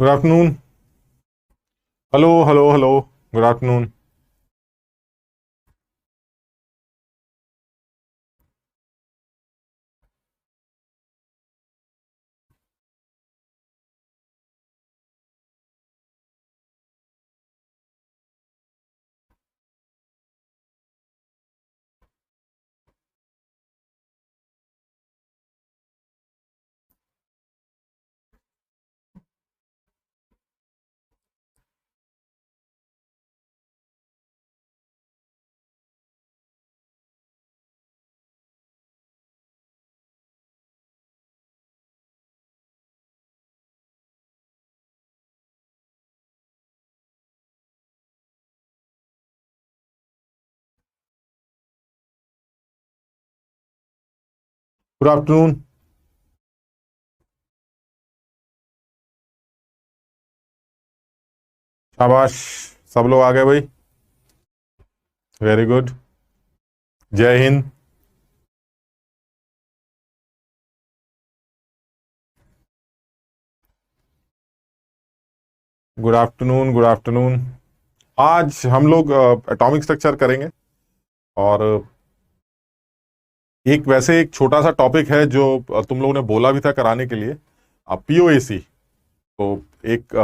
Good afternoon. Hello hello hello. Good afternoon. Good afternoon. शाबाश। सब लोग आ गए भाई। Very good. जय हिंद। Good afternoon. Good afternoon. आज हम लोग एटॉमिक स्ट्रक्चर करेंगे। और एक वैसे एक छोटा सा टॉपिक है जो तुम लोगों ने बोला भी था कराने के लिए, पीओएसी। तो एक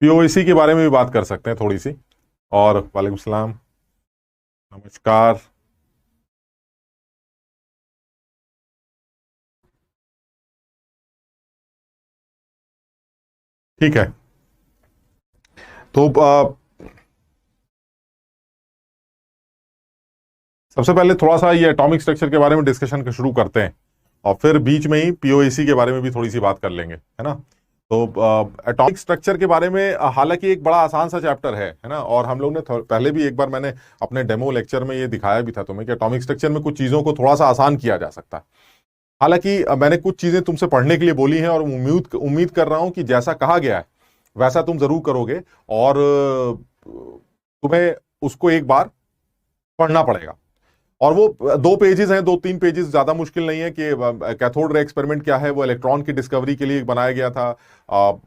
पीओएसी के बारे में भी बात कर सकते हैं थोड़ी सी। और वालेकुम सलाम। नमस्कार। ठीक है। तो सबसे पहले थोड़ा सा ये एटॉमिक स्ट्रक्चर के बारे में डिस्कशन शुरू करते हैं, और फिर बीच में ही पीओएसी के बारे में भी थोड़ी सी बात कर लेंगे, है ना। तो एटॉमिक स्ट्रक्चर के बारे में हालांकि एक बड़ा आसान सा चैप्टर है ना। और हम लोग ने पहले भी एक बार मैंने अपने डेमो लेक्चर में ये दिखाया भी था तुम्हें कि एटॉमिक स्ट्रक्चर में कुछ चीजों को थोड़ा सा आसान किया जा सकता है। हालांकि मैंने कुछ चीजें तुमसे पढ़ने के लिए बोली हैं, और उम्मीद उम्मीद कर रहा हूं कि जैसा कहा गया है वैसा तुम जरूर करोगे। और तुम्हें उसको एक बार पढ़ना पड़ेगा। और वो 2 पेजेस हैं, 2-3 पेजेस, ज्यादा मुश्किल नहीं है कि कैथोड रे एक्सपेरिमेंट क्या है, वो इलेक्ट्रॉन की डिस्कवरी के लिए बनाया गया था।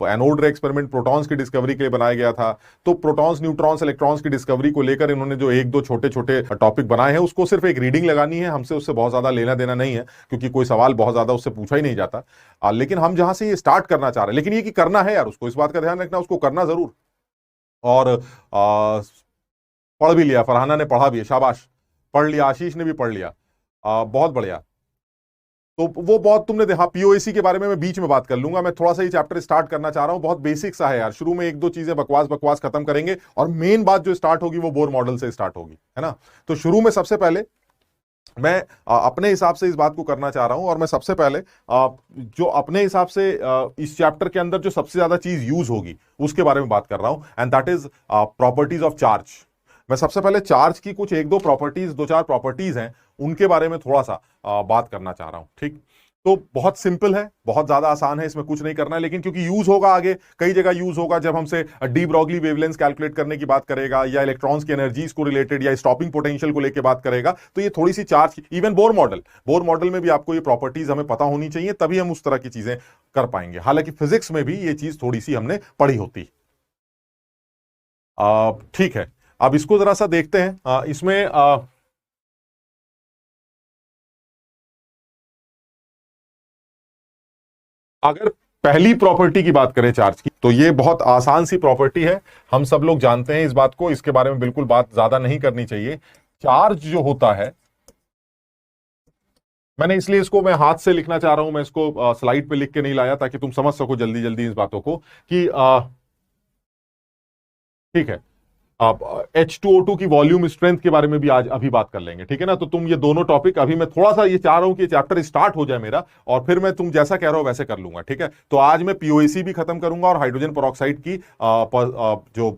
एनोड रे एक्सपेरिमेंट प्रोटॉन्स की डिस्कवरी के लिए बनाया गया था। तो प्रोटॉन्स, न्यूट्रॉन्स, इलेक्ट्रॉन्स की डिस्कवरी को लेकर इन्होंने जो एक दो छोटे छोटे टॉपिक बनाए हैं, उसको सिर्फ एक रीडिंग लगानी है। हमसे उससे बहुत ज्यादा लेना देना नहीं है, क्योंकि कोई सवाल बहुत ज्यादा उससे पूछा ही नहीं जाता। लेकिन हम जहां से ये स्टार्ट करना चाह रहे हैं, लेकिन ये कि करना है यार, उसको इस बात का ध्यान रखना, उसको करना जरूर। और पढ़ भी लिया, फरहाना ने पढ़ा भी है, शाबाश। पढ़ लिया, आशीष ने भी पढ़ लिया। बहुत बढ़िया। तो वो बहुत तुमने देखा। पीओएसी के बारे में मैं बीच में बात कर लूंगा। मैं थोड़ा सा ये चैप्टर स्टार्ट करना चाह रहा हूं, बहुत बेसिक सा है यार। शुरू में एक दो चीजें बकवास बकवास खत्म करेंगे, और मेन बात जो स्टार्ट होगी वो बोर मॉडल से स्टार्ट होगी, है ना। तो शुरू में सबसे पहले मैं अपने हिसाब से इस बात को करना चाह रहा हूं। और मैं सबसे पहले जो अपने हिसाब से इस चैप्टर के अंदर जो सबसे ज्यादा चीज यूज होगी उसके बारे में बात कर रहा हूं, and that is properties of charge. मैं सबसे पहले चार्ज की कुछ एक दो प्रॉपर्टीज, दो चार प्रॉपर्टीज हैं, उनके बारे में थोड़ा सा बात करना चाह रहा हूं, ठीक। तो बहुत सिंपल है, बहुत ज्यादा आसान है, इसमें कुछ नहीं करना है। लेकिन क्योंकि यूज होगा आगे, कई जगह यूज होगा, जब हमसे डी ब्रॉगली वेवलेंथ कैलकुलेट करने की बात करेगा, या इलेक्ट्रॉन्स की एनर्जीज को रिलेटेड, या स्टॉपिंग पोटेंशियल को लेकर बात करेगा, तो ये थोड़ी सी चार्ज की, इवन बोर मॉडल में भी आपको ये प्रॉपर्टीज हमें पता होनी चाहिए, तभी हम उस तरह की चीजें कर पाएंगे। हालांकि फिजिक्स में भी ये चीज थोड़ी सी हमने पढ़ी होती। ठीक है। अब इसको जरा सा देखते हैं। इसमें अगर पहली प्रॉपर्टी की बात करें चार्ज की, तो ये बहुत आसान सी प्रॉपर्टी है। हम सब लोग जानते हैं इस बात को, इसके बारे में बिल्कुल बात ज्यादा नहीं करनी चाहिए। चार्ज जो होता है, मैंने इसलिए इसको मैं हाथ से लिखना चाह रहा हूं, मैं इसको स्लाइड पे लिख के नहीं लाया, ताकि तुम समझ सको जल्दी जल्दी इस बातों को कि ठीक है। आप H2O2 की वॉल्यूम स्ट्रेंथ के बारे में भी आज अभी बात कर लेंगे, ठीक है ना। तो तुम ये दोनों टॉपिक, अभी मैं थोड़ा सा ये चाह रहा हूं कि चैप्टर स्टार्ट हो जाए मेरा, और फिर मैं तुम जैसा कह रहे हो वैसे कर लूंगा, ठीक है। तो आज मैं पीओएसी भी खत्म करूंगा, और हाइड्रोजन पेरोक्साइड की जो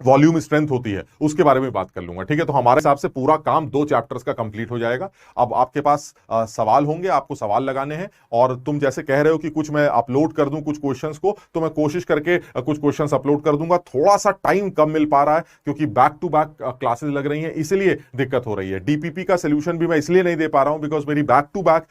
वॉल्यूम स्ट्रेंथ होती है, उसके बारे में बात कर लूंगा। ठीक है, तो हमारे हिसाब से पूरा काम 2 चैप्टर्स का कंप्लीट हो जाएगा। अब आपके पास सवाल होंगे, आपको सवाल लगाने हैं, और तुम जैसे कह रहे हो कि कुछ मैं अपलोड कर दूं कुछ क्वेश्चंस को, तो मैं कोशिश करके कुछ क्वेश्चंस अपलोड कर दूंगा। थोड़ा सा टाइम कम मिल पा रहा है क्योंकि बैक टू बैक क्लासेस लग रही हैं, इसलिए दिक्कत हो रही है। डीपीपी का सोल्यूशन भी मैं इसलिए नहीं दे पा रहा हूं बिकॉज मेरी बैक टू बैक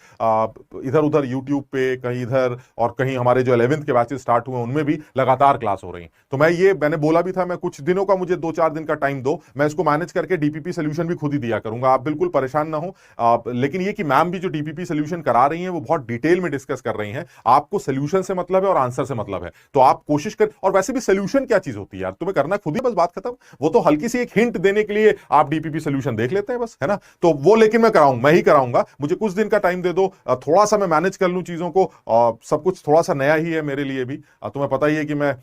इधर उधर यूट्यूब पे कहीं इधर और कहीं हमारे जो 11th के बैचेस स्टार्ट हुए उनमें भी लगातार क्लास हो रही। तो मैंने बोला भी था, मैं कुछ दिनों का, मुझे 2-4 दिन का टाइम दो, मैं इसको मैनेज करके डीपीपी सोल्यूशन भी खुद ही दिया करूंगा, आप बिल्कुल परेशान ना हो। लेकिन ये कि मैम भी जो डीपीपी सोल्यूशन करा रही हैं वो बहुत डिटेल में डिस्कस कर रही हैं। आपको सोल्यूशन से मतलब है और आंसर से मतलब है, तो आप कोशिश कर। और वैसे भी सोल्यूशन क्या चीज होती है यार, तुम्हें करना खुद ही, बस बात खत्म। वो तो हल्की सी एक हिंट देने के लिए आप डीपीपी सोल्यूशन देख लेते हैं बस, है ना। तो वो लेकिन मैं ही कराऊंगा, मुझे कुछ दिन का टाइम दे दो, थोड़ा सा मैं मैनेज कर लूं चीजों को। सब कुछ थोड़ा सा नया ही है मेरे लिए भी, तुम्हें पता ही है कि मैं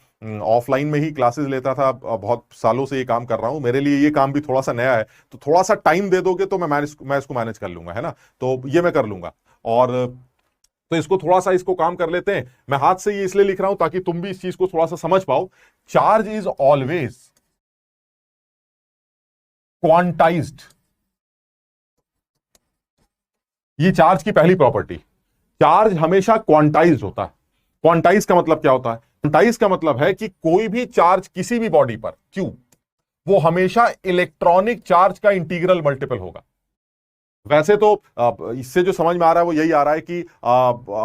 ऑफलाइन में ही क्लासेस लेता था, बहुत सालों से ये काम कर रहा हूं, मेरे लिए ये काम भी थोड़ा सा नया है। तो थोड़ा सा टाइम दे दोगे तो मैं इसको मैनेज कर लूंगा, है ना। तो ये मैं कर लूंगा। और तो इसको थोड़ा सा, इसको काम कर लेते हैं। मैं हाथ से ये इसलिए लिख रहा हूं ताकि तुम भी इस चीज को थोड़ा सा समझ पाओ। चार्ज इज ऑलवेज क्वांटाइज्ड, ये चार्ज की पहली प्रॉपर्टी। चार्ज हमेशा क्वांटाइज्ड होता है। क्वांटाइज का मतलब क्या होता है? क्वांटाइज का मतलब है कि कोई भी चार्ज किसी भी बॉडी पर क्यू, वो हमेशा इलेक्ट्रॉनिक चार्ज का इंटीग्रल मल्टीपल होगा। वैसे तो इससे जो समझ में आ रहा है वो यही आ रहा है कि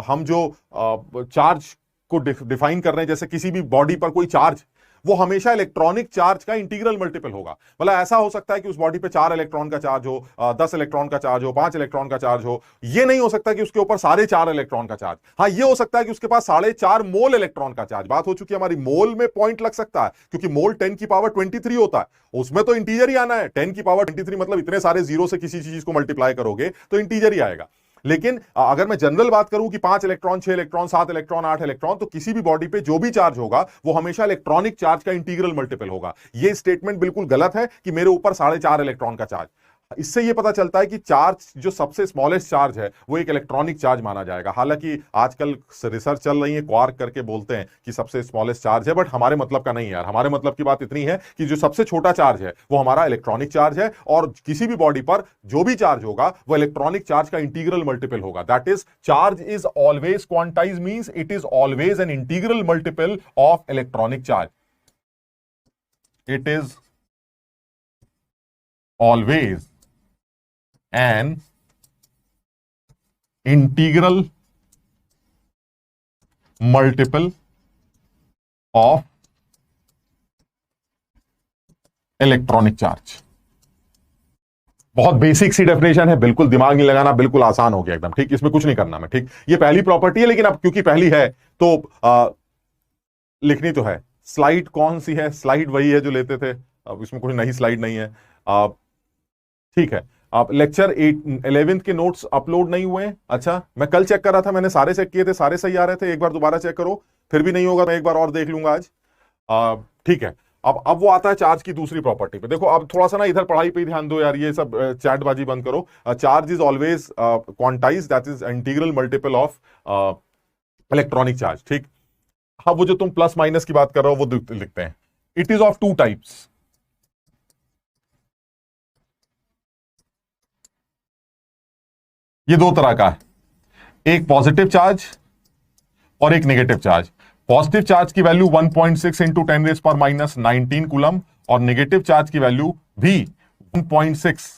हम जो चार्ज को डिफाइन कर रहे हैं, जैसे किसी भी बॉडी पर कोई चार्ज, वो हमेशा इलेक्ट्रॉनिक चार्ज का इंटीग्रल मल्टीपल होगा। मतलब ऐसा हो सकता है कि उस बॉडी पे 4 इलेक्ट्रॉन का चार्ज हो, 10 इलेक्ट्रॉन का चार्ज हो, 5 इलेक्ट्रॉन का चार्ज हो। ये नहीं हो सकता कि उसके ऊपर 4.5 इलेक्ट्रॉन का चार्ज। हाँ, ये हो सकता है कि उसके पास 4.5 मोल इलेक्ट्रॉन का चार्ज। बात हो चुकी है हमारी, मोल में पॉइंट लग सकता है क्योंकि मोल 10 की पावर 23 होता है, उसमें तो इंटीजर ही आना है। 10 की पावर 23 मतलब इतने सारे जीरो से किसी चीज को मल्टीप्लाई करोगे तो इंटीजर ही आएगा। लेकिन अगर मैं जनरल बात करूं कि 5 इलेक्ट्रॉन, 6 इलेक्ट्रॉन, 7 इलेक्ट्रॉन, 8 इलेक्ट्रॉन, तो किसी भी बॉडी पे जो भी चार्ज होगा वो हमेशा इलेक्ट्रॉनिक चार्ज का इंटीग्रल मल्टीपल होगा। ये स्टेटमेंट बिल्कुल गलत है कि मेरे ऊपर 4.5 इलेक्ट्रॉन का चार्ज। इससे यह पता चलता है कि चार्ज जो सबसे स्मॉलेस्ट चार्ज है वो एक इलेक्ट्रॉनिक चार्ज माना जाएगा। हालांकि आजकल रिसर्च चल रही है, क्वार्क करके बोलते हैं कि सबसे स्मॉलेस्ट चार्ज है, बट हमारे मतलब का नहीं यार। हमारे मतलब की बात इतनी है कि जो सबसे छोटा चार्ज है वो हमारा इलेक्ट्रॉनिक चार्ज है, और किसी भी बॉडी पर जो भी चार्ज होगा वो इलेक्ट्रॉनिक चार्ज का इंटीग्रल मल्टीपल होगा। That is, charge is always quantize, means it is always an integral multiple of electronic charge. It is always an integral multiple of electronic charge. बहुत basic सी definition है, बिल्कुल दिमाग नहीं लगाना, बिल्कुल आसान हो गया एकदम। ठीक, इसमें कुछ नहीं करना मैं। ठीक, ये पहली प्रॉपर्टी है, लेकिन अब क्योंकि पहली है तो लिखनी तो है। स्लाइड कौन सी है? स्लाइड वही है जो लेते थे, अब इसमें कोई नई स्लाइड नहीं है। ठीक है, आप लेक्चर 11th के नोट्स अपलोड नहीं हुए हैं? अच्छा, मैं कल चेक कर रहा था, मैंने सारे चेक किए थे, सारे सही आ रहे थे। एक बार दोबारा चेक करो, फिर भी नहीं होगा मैं एक बार और देख लूंगा आज। ठीक है, अब वो आता है चार्ज की दूसरी प्रॉपर्टी पे। देखो, अब थोड़ा सा ना इधर पढ़ाई पे ध्यान दो यार, ये सब चैटबाजी बंद करो। Charge is always quantize, that is integral multiple of electronic charge. ठीक, अब वो जो तुम प्लस माइनस की बात कर रहे हो वो लिखते हैं। It is of 2 types. ये 2 तरह का है, एक पॉजिटिव चार्ज और एक नेगेटिव चार्ज। पॉजिटिव चार्ज की वैल्यू 1.6 इंटू 10⁻⁻19 कूलम, और नेगेटिव चार्ज की वैल्यू भी 1.6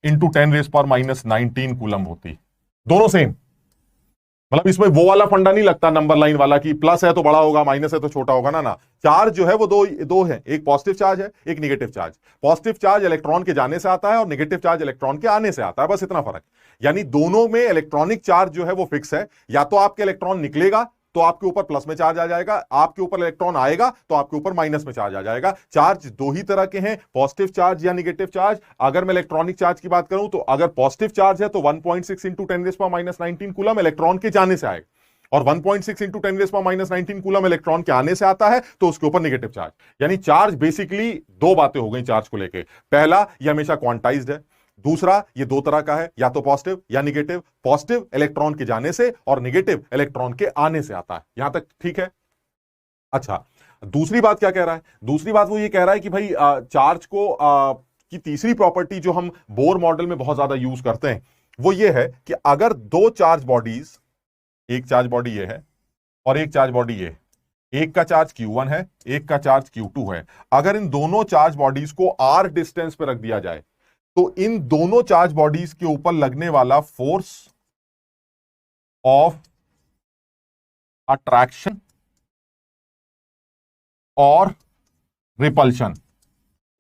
इंटू 10⁻⁻19 कूलम होती। दोनों सेम, मतलब इसमें वो वाला फंडा नहीं लगता नंबर लाइन वाला कि प्लस है तो बड़ा होगा, माइनस है तो छोटा होगा ना। चार्ज जो है वो दो है, एक पॉजिटिव चार्ज है, एक negative charge. Positive charge electron के जाने से आता है और नेगेटिव चार्ज इलेक्ट्रॉन के आने से आता है, बस इतना फर्क। यानी दोनों में इलेक्ट्रॉनिक चार्ज जो है वो फिक्स है। या तो आपके इलेक्ट्रॉन निकलेगा तो आपके ऊपर प्लस में चार्ज आ जाएगा, आपके ऊपर इलेक्ट्रॉन आएगा तो आपके ऊपर माइनस में चार्ज आ जाएगा। चार्ज 2 ही तरह के हैं, पॉजिटिव चार्ज या नेगेटिव चार्ज। अगर मैं इलेक्ट्रॉनिक चार्ज की बात करूं तो अगर पॉजिटिव चार्ज है तो 1.6 इंटू 10⁻⁻19 कूलम इलेक्ट्रॉन के जाने से आएगा, और 1.6 इंटू 10⁻⁻19 कूलम इलेक्ट्रॉन के आने से आता है तो उसके ऊपर नेगेटिव चार्ज। यानी चार्ज बेसिकली 2 बातें हो गई चार्ज को लेके। पहला, ये हमेशा क्वांटाइज्ड है। दूसरा, ये 2 तरह का है, या तो पॉजिटिव या नेगेटिव। पॉजिटिव इलेक्ट्रॉन के जाने से और नेगेटिव इलेक्ट्रॉन के आने से आता है। यहां तक ठीक है? अच्छा, दूसरी बात क्या कह रहा है? दूसरी बात वो ये कह रहा है कि भाई चार्ज को की तीसरी प्रॉपर्टी जो हम बोर मॉडल में बहुत ज्यादा यूज करते हैं वो ये है कि अगर दो चार्ज बॉडीज, एक चार्ज बॉडी ये है और एक चार्ज बॉडी ये, एक का चार्ज Q1 है, एक का चार्ज Q2 है, अगर इन दोनों चार्ज बॉडीज को r डिस्टेंस पे रख दिया जाए तो इन दोनों चार्ज बॉडीज के ऊपर लगने वाला फोर्स ऑफ अट्रैक्शन और repulsion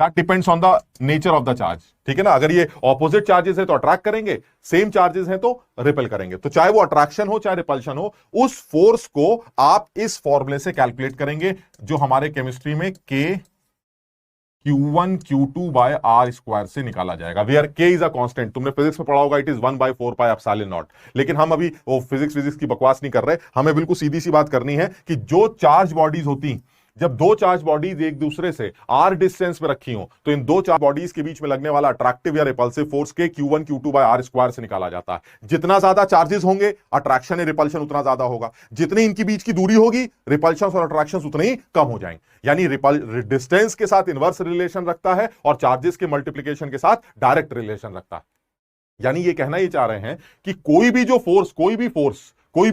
that depends on the nature of the charge. ठीक है ना, अगर ये ऑपोजिट चार्जेस है तो अट्रैक्ट करेंगे, सेम चार्जेस हैं तो रिपेल करेंगे। तो चाहे वो अट्रैक्शन हो चाहे रिपल्शन हो, उस फोर्स को आप इस फॉर्मूले से कैलकुलेट करेंगे जो हमारे केमिस्ट्री में K Q1 Q2 by R square से निकाला जाएगा, where K is a constant. तुमने फिजिक्स में पढ़ा होगा इट इज 1/4πε0। लेकिन हम अभी वो फिजिक्स की बकवास नहीं कर रहे, हमें बिल्कुल सीधी सी बात करनी है कि जो चार्ज बॉडीज होती, जब दो चार्ज बॉडीज एक दूसरे से r डिस्टेंस पे रखी हो तो इन दो चार्ज बॉडीज के बीच में लगने वाला अट्रैक्टिव या रिपल्सिव फोर्स के Q1 Q2 by R square से निकाला जाता है। जितना ज्यादा चार्जेस होंगे अट्रैक्शन या रिपल्शन उतना ज्यादा होगा, जितनी इनकी बीच की दूरी होगी रिपल्शन और अट्रैक्शन उतने ही कम हो जाएंगे। यानी डिस्टेंस के साथ इनवर्स रिलेशन रखता है और चार्जेस के मल्टीप्लीकेशन के साथ डायरेक्ट रिलेशन रखता है। यानी ये कहना ये चाह रहे हैं कि कोई भी जो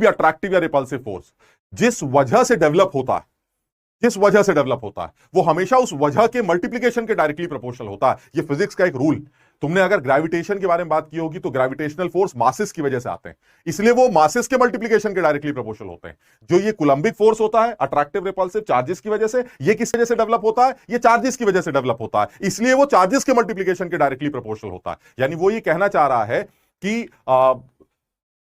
अट्रैक्टिव या रिपल्सिव फोर्स जिस वजह से डेवलप होता है वो हमेशा उस वजह के मल्टीप्लिकेशन के डायरेक्टली प्रोपोर्शनल होता है। ये फिजिक्स का एक रूल। तुमने अगर ग्रेविटेशन के बारे में बात की होगी तो ग्रेविटेशनल फोर्स मासेस की वजह से आते हैं, इसलिए वो मासेस के मल्टीप्लिकेशन के डायरेक्टली प्रोपोर्शनल होते हैं। जो ये कूलम्बिक फोर्स होता है अट्रैक्टिव रिपल्सिव चार्जेस की वजह से, ये किस वजह से डेवलप होता है? ये चार्जेस की वजह से डेवलप होता है, इसलिए वो चार्जेस के मल्टीप्लिकेशन के डायरेक्टली प्रोपोर्शनल होता है। यानी वो ये कहना चाह रहा है कि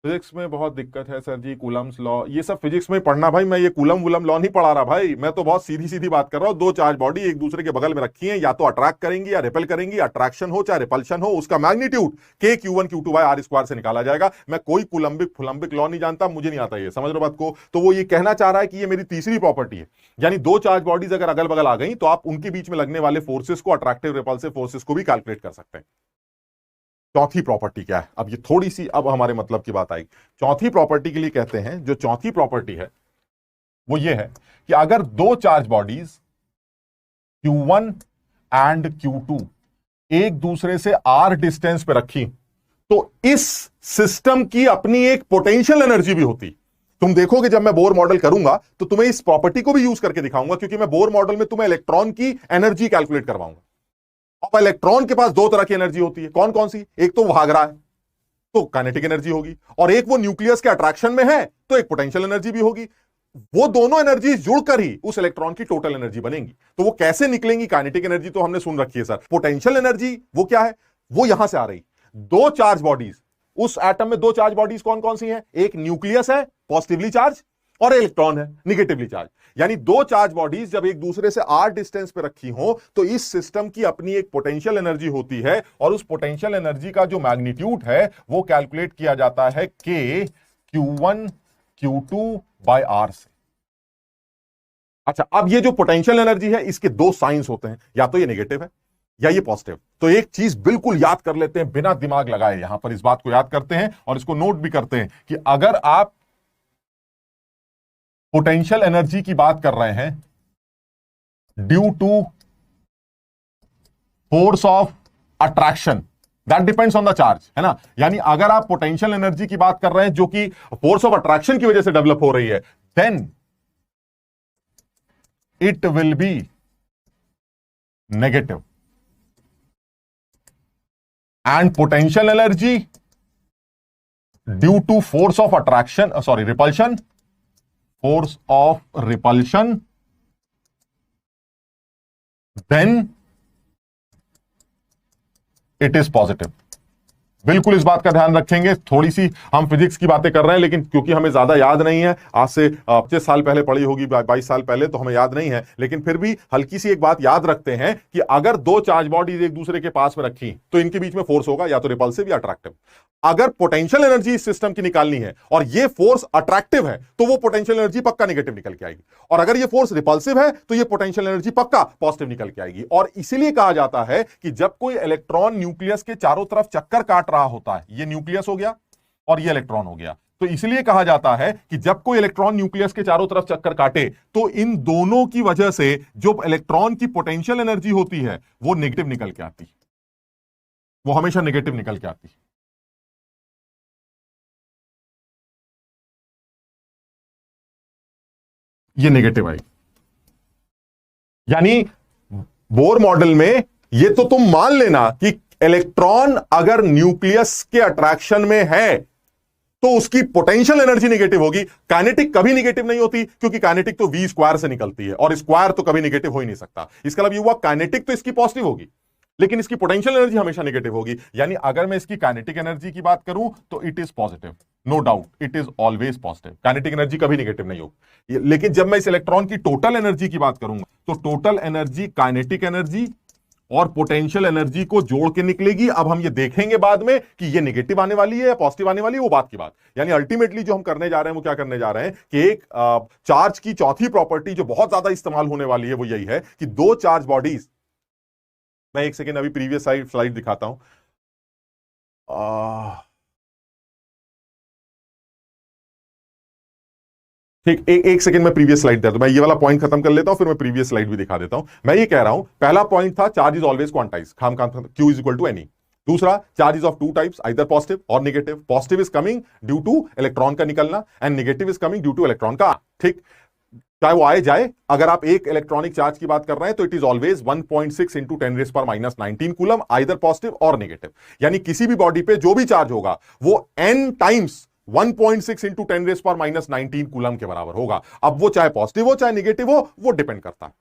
फिजिक्स में बहुत दिक्कत है सर जी, कूलम्स लॉ ये सब फिजिक्स में पढ़ना भाई, मैं ये कूलम वूलम लॉ नहीं पढ़ा रहा भाई, मैं तो बहुत सीधी सीधी बात कर रहा हूं। दो चार्ज बॉडी एक दूसरे के बगल में रखी है, या तो अट्रैक्ट करेंगी या रिपेल करेंगी, अट्रैक्शन हो चाहे रिपल्शन हो, उसका magnitude K Q1 Q2 by R square से निकाला जाएगा। मैं कोई कूलम्बिक फुलम्बिक लॉ नहीं जानता, मुझे नहीं आता ये, समझ रहे हो बात को? तो वो ये कहना चाह रहा है कि ये मेरी तीसरी प्रॉपर्टी है, यानी दो चार्ज बॉडीज अगर अगल बगल आ गई तो आप उनके बीच में लगने वाले फोर्सेस को, अट्रैक्टिव रिपल्सिव फोर्सेस को भी कैलकुलेट कर सकते हैं। चौथी प्रॉपर्टी क्या है? अब ये थोड़ी सी अब हमारे मतलब की बात आई। चौथी प्रॉपर्टी के लिए कहते हैं, जो चौथी प्रॉपर्टी है वो ये है कि अगर दो charge bodies Q1 and Q2 एक दूसरे से R डिस्टेंस पे रखी तो इस सिस्टम की अपनी एक पोटेंशियल एनर्जी भी होती। तुम देखोगे जब मैं बोर मॉडल करूंगा तो तुम्हें इस प्रॉपर्टी को भी यूज करके दिखाऊंगा, क्योंकि मैं बोर मॉडल में तुम्हें इलेक्ट्रॉन की एनर्जी कैलकुलेट करवाऊंगा। अब इलेक्ट्रॉन के पास दो तरह की एनर्जी होती है, कौन कौन सी? एक तो भाग रहा है तो काइनेटिक एनर्जी होगी, और एक वो न्यूक्लियस के अट्रैक्शन में है तो एक पोटेंशियल एनर्जी भी होगी। वो दोनों एनर्जी जुड़कर ही उस इलेक्ट्रॉन की टोटल एनर्जी बनेगी। तो वो कैसे निकलेंगी? काइनेटिक एनर्जी तो हमने सुन रखी है सर, पोटेंशियल एनर्जी वो क्या है? वो यहां से आ रही। दो चार्ज बॉडीज, उस एटम में दो चार्ज बॉडीज कौन कौन सी हैं? एक न्यूक्लियस है पॉजिटिवली चार्ज और इलेक्ट्रॉन है निगेटिवली चार्ज। यानी दो चार्ज बॉडीज जब एक दूसरे से R डिस्टेंस पे रखी हो तो इस सिस्टम की अपनी एक पोटेंशियल एनर्जी होती है, और उस पोटेंशियल एनर्जी का जो मैग्नीट्यूड है वो कैलकुलेट किया जाता है K Q1 Q2 by R से। अच्छा, अब ये जो पोटेंशियल एनर्जी है इसके दो साइंस होते हैं, या तो ये नेगेटिव है या ये पॉजिटिव। तो एक चीज बिल्कुल याद कर लेते हैं बिना दिमाग लगाए, यहां पर इस बात को याद करते हैं और इसको नोट भी करते हैं कि अगर आप पोटेंशियल एनर्जी की बात कर रहे हैं due to force of attraction that depends on the charge, है ना। यानी अगर आप पोटेंशियल एनर्जी की बात कर रहे हैं जो कि फोर्स ऑफ अट्रैक्शन की वजह से डेवलप हो रही है, then it will be negative, and potential energy due to force of attraction repulsion, force of repulsion, then it is positive। बिल्कुल इस बात का ध्यान रखेंगे। थोड़ी सी हम फिजिक्स की बातें कर रहे हैं, लेकिन क्योंकि हमें ज्यादा याद नहीं है, आज से 25 साल पहले पढ़ी होगी, 22 साल पहले, तो हमें याद नहीं है, लेकिन फिर भी हल्की सी एक बात याद रखते हैं कि अगर दो चार्ज बॉडीज एक दूसरे के पास में रखी तो इनके बीच में फोर्स होगा या तो रिपल्सिव या अट्रैक्टिव। अगर पोटेंशियल एनर्जी इस सिस्टम की निकालनी है और ये फोर्स अट्रैक्टिव है तो वो पोटेंशियल एनर्जी पक्का नेगेटिव निकल के आएगी, और अगर ये फोर्स रिपल्सिव है तो ये पोटेंशियल एनर्जी पक्का पॉजिटिव निकल के आएगी। और इसीलिए कहा जाता है कि जब कोई इलेक्ट्रॉन न्यूक्लियस के चारों तरफ चक्कर काट रहा होता है, ये न्यूक्लियस हो गया और ये इलेक्ट्रॉन हो गया, तो इसलिए कहा जाता है कि जब कोई इलेक्ट्रॉन न्यूक्लियस के चारों तरफ चक्कर काटे तो इन दोनों की वजह से जो इलेक्ट्रॉन की पोटेंशियल एनर्जी होती है वो नेगेटिव निकल के आती है, वो हमेशा नेगेटिव निकल के आती है। ये नेगेटिव आई, यानी बोर मॉडल में ये तो तुम मान लेना कि इलेक्ट्रॉन अगर न्यूक्लियस के अट्रैक्शन में है तो उसकी पोटेंशियल एनर्जी नेगेटिव होगी। काइनेटिक कभी नेगेटिव नहीं होती, क्योंकि काइनेटिक तो वी स्क्वायर से निकलती है और स्क्वायर तो कभी नेगेटिव हो ही नहीं सकता। इसका मतलब ये हुआ काइनेटिक तो इसकी पॉजिटिव होगी, लेकिन इसकी पोटेंशियल एनर्जी हमेशा नेगेटिव होगी। यानी अगर मैं इसकी काइनेटिक एनर्जी की बात करूं तो it is positive, no doubt, it is always positive. Kinetic energy कभी नेगेटिव नहीं होगी। लेकिन जब मैं इस इलेक्ट्रॉन की टोटल एनर्जी की बात करूंगा तो टोटल एनर्जी काइनेटिक एनर्जी और पोटेंशियल एनर्जी को जोड़ के निकलेगी। अब हम ये देखेंगे बाद में कि ये नेगेटिव आने वाली है या पॉजिटिव आने वाली है, वो बात की बात। यानी अल्टीमेटली जो हम करने जा रहे हैं वो क्या करने जा रहे हैं कि एक चार्ज की चौथी प्रॉपर्टी जो बहुत ज्यादा इस्तेमाल होने वाली है वो यही है कि दो चार्ज बॉडीज, मैं एक सेकेंड अभी प्रीवियस स्लाइड दिखाता हूं। ठीक, एक सेकंड में प्रीवियस स्लाइड दे दूं, मैं ये वाला पॉइंट खत्म कर लेता हूं, फिर मैं प्रीवियस स्लाइड भी दिखा देता हूं। मैं ये कह रहा हूं, पहला पॉइंट था चार्ज इज ऑलवेज क्वांटाइज, खाम Q is equal to N E. दूसरा, charge is of two types, either positive और negative. Positive is coming due to electron का निकलना and negative is coming due to electron का। ठीक, चाहे वो आए जाए, अगर आप एक इलेक्ट्रॉनिक चार्ज की बात कर रहे हैं तो it is always 1.6 into 10⁻⁻19 coulomb, either positive और नेगेटिव। यानी किसी भी बॉडी पे जो भी चार्ज होगा वो n टाइम्स 1.6 इंटू 10⁻⁻19 कूलम के बराबर होगा। अब वो चाहे पॉजिटिव हो चाहे नेगेटिव हो, वो डिपेंड करता है।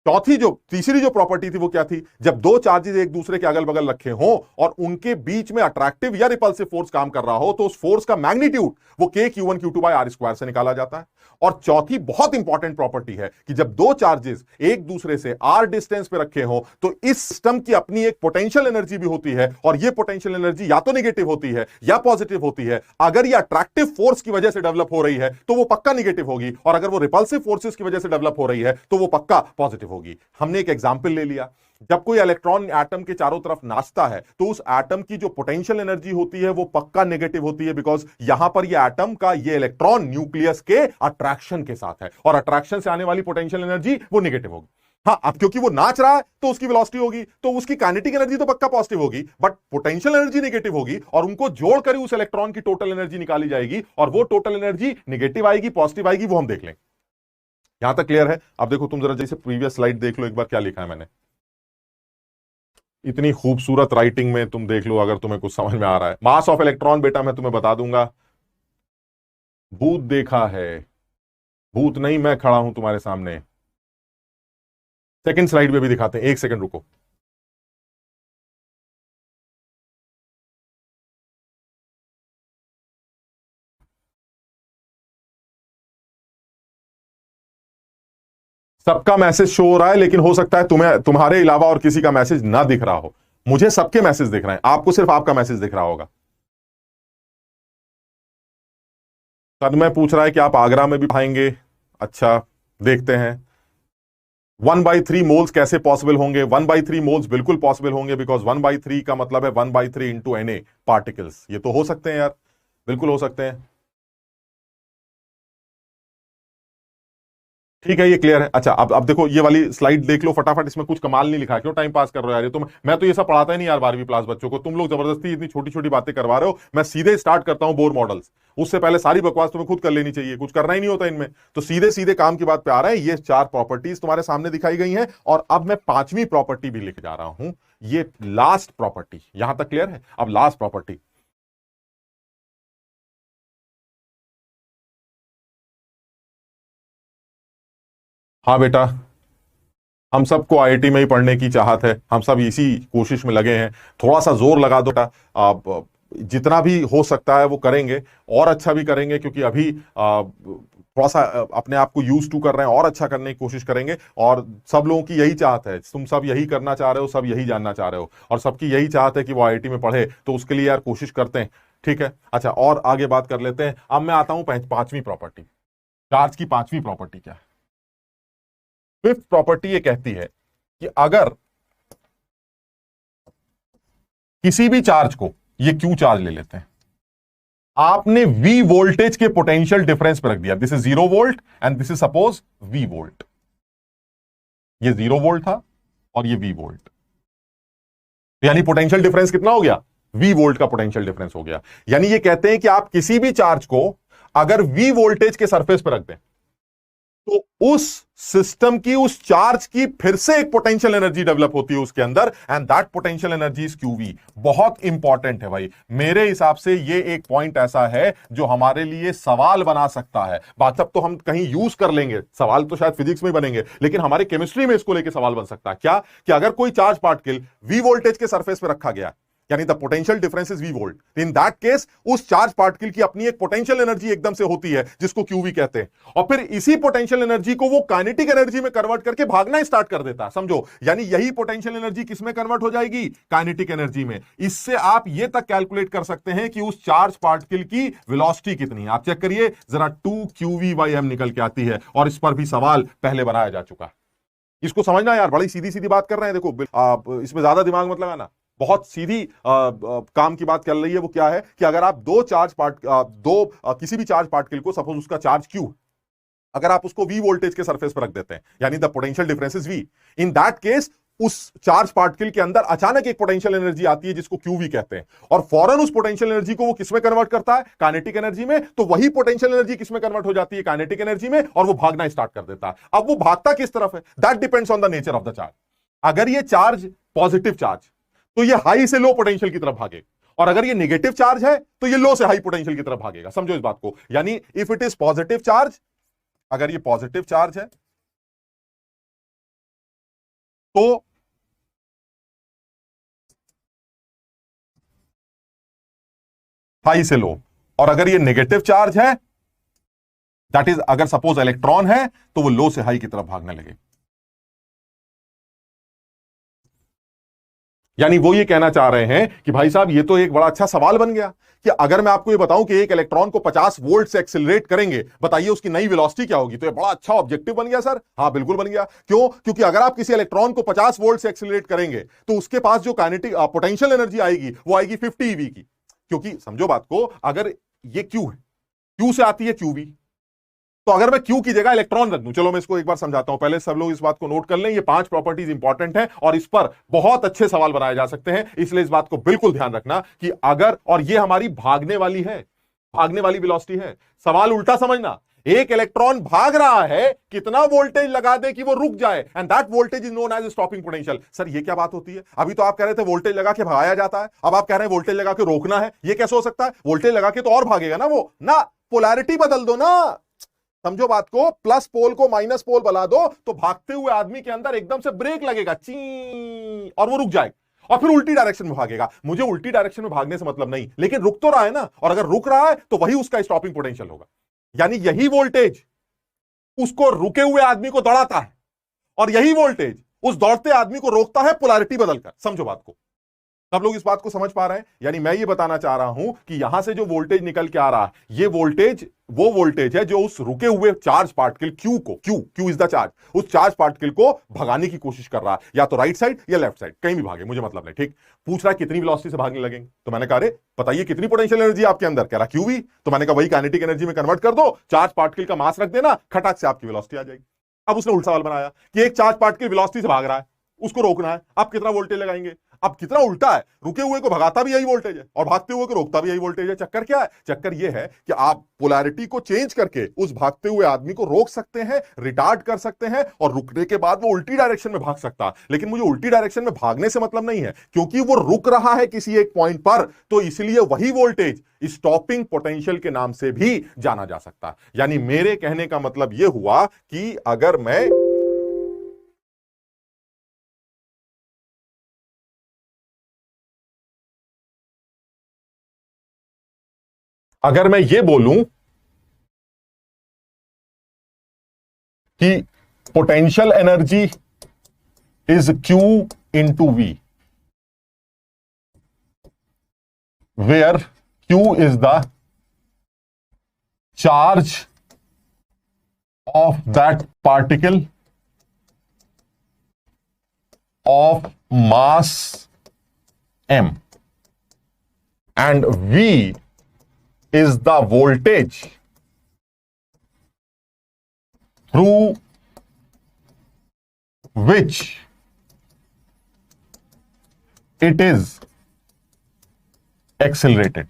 तीसरी जो प्रॉपर्टी थी वो क्या थी, जब दो चार्जेस एक दूसरे के अगल बगल रखे हो और उनके बीच में अट्रैक्टिव या रिपल्सिव फोर्स काम कर रहा हो तो उस फोर्स का मैग्नीट्यूड वो Q1 Q2 by R square से निकाला जाता है। और चौथी बहुत इंपॉर्टेंट प्रॉपर्टी है कि जब दो चार्जेस एक दूसरे से R डिस्टेंस पे रखे हो तो इस सिस्टम की अपनी एक पोटेंशियल एनर्जी भी होती है, और ये पोटेंशियल एनर्जी या तो नेगेटिव होती है या पॉजिटिव होती है। अगर ये अट्रैक्टिव फोर्स की वजह से डेवलप हो रही है तो वो पक्का नेगेटिव होगी, और अगर वो रिपल्सिव फोर्सेस की वजह से डेवलप हो रही है तो वो पक्का पॉजिटिव होगी। हमने एक एग्जांपल ले लिया, जब कोई इलेक्ट्रॉन एटम के चारों तरफ नाचता है तो उस एटम की जो पोटेंशियल एनर्जी होती है वो पक्का नेगेटिव होती है, बिकॉज यहां पर ये एटम का ये इलेक्ट्रॉन न्यूक्लियस के अट्रैक्शन के साथ है, और अट्रैक्शन से आने वाली पोटेंशियल एनर्जी वो नेगेटिव होगी। हाँ, अब क्योंकि वो नाच रहा है तो उसकी वेलोसिटी होगी, तो उसकी काइनेटिक एनर्जी तो पक्का पॉजिटिव होगी, बट पोटेंशियल एनर्जी नेगेटिव होगी, और उनको जोड़कर उस इलेक्ट्रॉन की टोटल एनर्जी निकाली जाएगी, और वो टोटल एनर्जी नेगेटिव आएगी पॉजिटिव आएगी, वो हम देख लेंगे। यहां तक क्लियर है? अब देखो, तुम जरा जैसे प्रीवियस स्लाइड देख लो एक बार, क्या लिखा है मैंने। इतनी खूबसूरत राइटिंग में तुम देख लो, अगर तुम्हें कुछ समझ में आ रहा है। मास ऑफ इलेक्ट्रॉन बेटा मैं तुम्हें बता दूंगा, भूत देखा है, भूत नहीं, मैं खड़ा हूं तुम्हारे सामने। सेकंड स्लाइड पे भी दिखाते हैं, एक सेकंड रुको। सबका मैसेज शो हो रहा है, लेकिन हो सकता है तुम्हारे अलावा और किसी का मैसेज ना दिख रहा हो। मुझे सबके मैसेज दिख रहे हैं, आपको सिर्फ आपका मैसेज दिख रहा होगा। तन्मय पूछ रहा है कि आप आगरा में भी पढ़ाएंगे। अच्छा, देखते हैं 1/3 मोल्स कैसे पॉसिबल होंगे। 1/3 मोल्स बिल्कुल पॉसिबल होंगे, बिकॉज 1/3 का मतलब है 1/3 इंटू Na पार्टिकल्स। ये तो हो सकते हैं यार, बिल्कुल हो सकते हैं। ठीक है, ये क्लियर है। अच्छा, अब देखो ये वाली स्लाइड देख लो फटाफट, इसमें कुछ कमाल नहीं लिखा है, क्यों टाइम पास कर रहे हो यार। ये तो मैं तो ये सब पढ़ाता ही नहीं यार 12वीं क्लास बच्चों को, तुम लोग जबरदस्ती इतनी छोटी छोटी बातें करवा रहे हो। मैं सीधे स्टार्ट करता हूं बोर मॉडल्स, उससे पहले सारी बकवास तुम्हें खुद कर लेनी चाहिए, कुछ करना ही नहीं होता इनमें। तो सीधे सीधे काम की बात पे आ रहा है। ये 4 प्रॉपर्टीज तुम्हारे सामने दिखाई गई हैं, और अब मैं 5वीं प्रॉपर्टी भी लिख जा रहा हूं, ये लास्ट प्रॉपर्टी। यहां तक क्लियर है? अब लास्ट प्रॉपर्टी, हाँ बेटा, हम सबको आईआईटी में ही पढ़ने की चाहत है, हम सब इसी कोशिश में लगे हैं। थोड़ा सा जोर लगा दो बेटा, आप जितना भी हो सकता है वो करेंगे, और अच्छा भी करेंगे, क्योंकि अभी थोड़ा सा अपने आप को यूज टू कर रहे हैं, और अच्छा करने की कोशिश करेंगे। और सब लोगों की यही चाहत है, तुम सब यही करना चाह रहे हो, सब यही जानना चाह रहे हो, और सबकी यही चाहत है कि वो आईआईटी में पढ़े, तो उसके लिए यार कोशिश करते हैं। ठीक है, अच्छा, और आगे बात कर लेते हैं। अब मैं आता हूं 5वीं प्रॉपर्टी। चार्ज की 5वीं प्रॉपर्टी क्या है? 5th प्रॉपर्टी ये कहती है कि अगर किसी भी चार्ज को, ये क्यू चार्ज ले लेते हैं, आपने V वोल्टेज के पोटेंशियल डिफरेंस पर रख दिया, this is 0 volt and this is suppose V volt, ये 0 वोल्ट था और ये V वोल्ट, यानी पोटेंशियल डिफरेंस कितना हो गया, V वोल्ट का पोटेंशियल डिफरेंस हो गया। यानी ये कहते हैं कि आप किसी भी चार्ज को अगर V वोल्टेज के सरफेस पर रख दें तो उस सिस्टम की, उस चार्ज की फिर से एक पोटेंशियल एनर्जी डेवलप होती है उसके अंदर, and that potential energy is qv. बहुत इंपॉर्टेंट है भाई, मेरे हिसाब से ये एक पॉइंट ऐसा है जो हमारे लिए सवाल बना सकता है। बात सब तो हम कहीं यूज कर लेंगे, सवाल तो शायद फिजिक्स में बनेंगे, लेकिन हमारे केमिस्ट्री में इसको लेकर सवाल बन सकता है क्या, कि अगर कोई चार्ज पार्टिकल वी वोल्टेज के सरफेस पे रखा गया, यानी the potential difference is V volt, in that case उस चार्ज पार्टिकल की अपनी एक पोटेंशियल एनर्जी एकदम से होती है जिसको क्यूवी कहते हैं, और फिर इसी पोटेंशियल एनर्जी को वो काइनेटिक एनर्जी में कन्वर्ट करके भागना स्टार्ट कर देता है, समझो। यानी यही पोटेंशियल एनर्जी किस में कन्वर्ट हो जाएगी, काइनेटिक एनर्जी में। इससे आप ये तक कैलकुलेट कर सकते हैं कि उस चार्ज पार्टिकल की वेलोसिटी कितनी है। आप चेक करिए जरा, 2qv/m निकल के आती है, और इस पर भी सवाल पहले बनाया जा चुका है। इसको समझना यार, बड़ी सीधी सीधी बात कर रहे हैं, देखो इसमें ज्यादा दिमाग मत लगाना, बहुत सीधी काम की बात कर रही है। वो क्या है कि अगर आप किसी भी चार्ज पार्टिकल को, सपोज उसका चार्ज Q, अगर आप उसको V वोल्टेज के सरफेस पर रख देते हैं, यानी the potential difference is V, in that case उस चार्ज पार्टिकल के अंदर अचानक एक पोटेंशियल एनर्जी आती है जिसको QV कहते हैं, और फौरन उस पोटेंशियल एनर्जी को वो किसमें कन्वर्ट करता है, काइनेटिक एनर्जी में। तो वही पोटेंशियल एनर्जी किसमें कन्वर्ट हो जाती है, काइनेटिक एनर्जी में, और वो भागना स्टार्ट कर देता है। अब वो भागता किस तरफ है, that depends on the nature of the charge. अगर ये चार्ज पॉजिटिव चार्ज, तो ये हाई से लो पोटेंशियल की तरफ भागेगा, और अगर ये नेगेटिव चार्ज है तो ये लो से हाई पोटेंशियल की तरफ भागेगा, समझो इस बात को। यानी if it is positive charge, अगर ये पॉजिटिव चार्ज है तो हाई से लो, और अगर ये नेगेटिव चार्ज है, दैट इज अगर सपोज इलेक्ट्रॉन है, तो वो लो से हाई की तरफ भागने लगे। यानी वो ये कहना चाह रहे हैं कि भाई साहब ये तो एक बड़ा अच्छा सवाल बन गया कि अगर मैं आपको ये बताऊं कि एक इलेक्ट्रॉन को 50 वोल्ट से एक्सिलरेट करेंगे, बताइए उसकी नई वेलोसिटी क्या होगी। तो ये बड़ा अच्छा ऑब्जेक्टिव बन गया सर। हाँ बिल्कुल बन गया। क्यों? क्योंकि अगर आप किसी इलेक्ट्रॉन को 50 वोल्ट से एक्सिलरेट करेंगे तो उसके पास जो काइनेटिक पोटेंशियल एनर्जी आएगी वो आएगी 50 ईवी की। क्योंकि समझो बात को, अगर ये क्यू है, क्यू से आती है क्यूवी, तो अगर मैं क्यू की जगह इलेक्ट्रॉन रख दूं, चलो मैं इसको एक बार समझाता हूं, पहले सब लोग इस बात को नोट कर लें। ये 5 प्रॉपर्टीज इंपॉर्टेंट हैं और इस पर बहुत अच्छे सवाल बनाए जा सकते हैं, इसलिए इस बात को बिल्कुल ध्यान रखना कि अगर, और ये हमारी भागने वाली है, भागने वाली वेलोसिटी है। सवाल उल्टा समझना, एक इलेक्ट्रॉन भाग रहा है, कितना वोल्टेज लगा दे कि वो रुक जाए, and that voltage is known as stopping potential. Sir ये क्या बात होती है? अभी तो आप कह रहे थे वोल्टेज लगा के भगाया जाता है, अब आप कह रहे हैं वोल्टेज लगा के रोकना है। ये कैसे हो सकता है? वोल्टेज लगा के तो और भागेगा ना वो, ना पोलैरिटी बदल दो ना, समझो बात को, प्लस पोल को माइनस पोल बना दो तो भागते हुए आदमी के अंदर एकदम से ब्रेक लगेगा, ची, और वो रुक जाएगा और फिर उल्टी डायरेक्शन में भागेगा। मुझे उल्टी डायरेक्शन में भागने से मतलब नहीं, लेकिन रुक तो रहा है ना, और अगर रुक रहा है तो वही उसका स्टॉपिंग पोटेंशियल होगा। यानी यही वोल्टेज उसको रुके हुए आदमी को दौड़ाता है, और यही वोल्टेज उस दौड़ते आदमी को रोकता है पोलैरिटी बदलकर। समझो बात को, सब लोग इस बात को समझ पा रहे हैं? यानी मैं ये बताना चाह रहा हूं कि यहां से जो वोल्टेज निकल के आ रहा है, ये वोल्टेज वो वोल्टेज है जो उस रुके हुए charge particle Q is the charge, उस चार्ज पार्टिकल को भगाने की कोशिश कर रहा है, या तो राइट साइड या लेफ्ट साइड, कहीं भी भागे मुझे मतलब नहीं। ठीक, पूछ रहा है कितनी वेलोसिटी से भागने लगेंगे, तो मैंने कहा अरे बताइए कितनी पोटेंशियल एनर्जी आपके अंदर, कह रहा क्यूवी, तो मैंने कहा वही काइनेटिक एनर्जी में कन्वर्ट कर दो, चार्ज पार्टिकल का मास रख देना, खटाक से आपकी वेलोसिटी आ जाएगी। अब उसने उल्टा सवाल बनाया कि एक चार्ज पार्टिकल वेलोसिटी से भाग रहा है, उसको रोकना है, आप कितना वोल्टेज लगाएंगे? अब कितना उल्टा है, रुके हुए को भगाता भी यही वोल्टेज है और भागते हुए को रोकता भी यही वोल्टेज है। चक्कर क्या है? चक्कर यह है कि आप पोलैरिटी को चेंज करके उस भागते हुए आदमी को रोक सकते हैं, रिटार्ड कर सकते हैं, और रुकने के बाद वो उल्टी डायरेक्शन में भाग सकता है। लेकिन मुझे उल्टी डायरेक्शन में भागने से मतलब नहीं है, क्योंकि वो रुक रहा है किसी एक पॉइंट पर, तो इसलिए वही वोल्टेज स्टॉपिंग पोटेंशियल के नाम से भी जाना जा सकता है। यानी मेरे कहने का मतलब यह हुआ कि अगर मैं ये बोलूं कि potential energy is Q into V, where Q is the charge of that particle of mass m, and V is the voltage through which it is accelerated.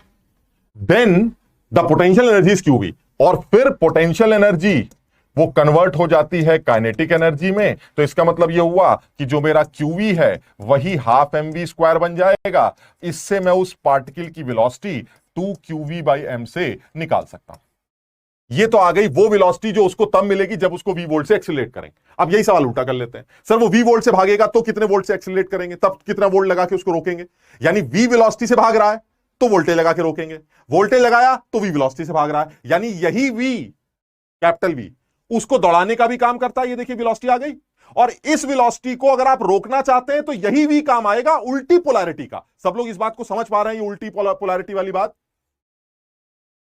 Then the potential energy is QV. और फिर potential energy वो convert हो जाती है kinetic energy में। तो इसका मतलब ये हुआ कि जो मेरा QV है वही हाफ mv² बन जाएगा। इससे मैं उस पार्टिकल की वेलोसिटी 2qv/m से निकाल सकता हूं। ये तो आ गई वो वेलोसिटी जो उसको तब मिलेगी जब उसको v वोल्ट से एक्सीलरेट करेंगे। अब यही सवाल उल्टा कर लेते हैं, सर वो v वोल्ट से भागेगा तो कितने वोल्ट से एक्सीलरेट करेंगे, तब कितना वोल्ट लगा के उसको रोकेंगे? यानी v वेलोसिटी से भाग रहा है तो वोल्टेज लगा के रोकेंगे, वोल्टेज लगाया तो v वेलोसिटी से भाग रहा है, यानी यही v कैपिटल V उसको दौड़ाने का भी काम करता है। ये देखिए वेलोसिटी आ गई, और इस वेलोसिटी को अगर आप रोकना चाहते हैं तो यही v काम आएगा उल्टी पोलैरिटी का। सब लोग इस बात को समझ पा रहे हैं, ये उल्टी पोलैरिटी वाली बात?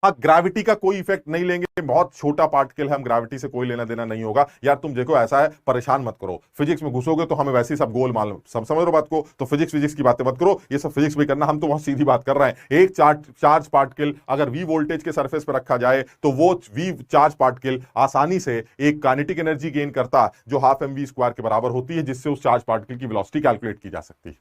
हाँ, ग्रेविटी का कोई इफेक्ट नहीं लेंगे, बहुत छोटा पार्टिकल है, हम ग्रेविटी से कोई लेना देना नहीं होगा। यार तुम देखो ऐसा है, परेशान मत करो, फिजिक्स में घुसोगे तो हमें वैसे ही सब गोल माल समझ रहे हो बात को, तो फिजिक्स की बातें मत करो, ये सब फिजिक्स भी करना, हम तो बहुत सीधी बात कर रहे हैं। एक चार्ज पार्टिकल अगर वी वोल्टेज के सरफेस पर रखा जाए तो वो वी चार्ज पार्टिकल आसानी से एक काइनेटिक एनर्जी गेन करता जो हाफ mv² के बराबर होती है, जिससे उस चार्ज पार्टिकल की वेलोसिटी कैलकुलेट की जा सकती है।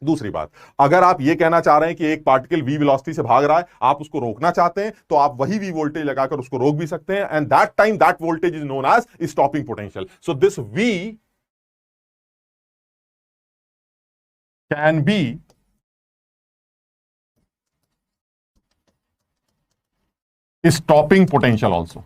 दूसरी बात, अगर आप ये कहना चाह रहे हैं कि एक पार्टिकल v वेलोसिटी से भाग रहा है, आप उसको रोकना चाहते हैं, तो आप वही v वोल्टेज लगाकर उसको रोक भी सकते हैं, and that time that voltage is known as stopping potential. So this v can be stopping potential also.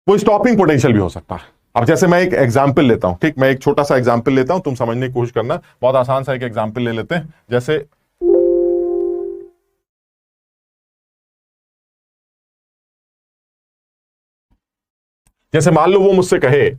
वो स्टॉपिंग पोटेंशियल भी हो सकता है। अब जैसे मैं एक एग्जांपल लेता हूं, ठीक, मैं एक छोटा सा एग्जांपल लेता हूं, तुम समझने की कोशिश करना, बहुत आसान सा एक एग्जांपल ले लेते हैं। जैसे मान लो वो मुझसे कहे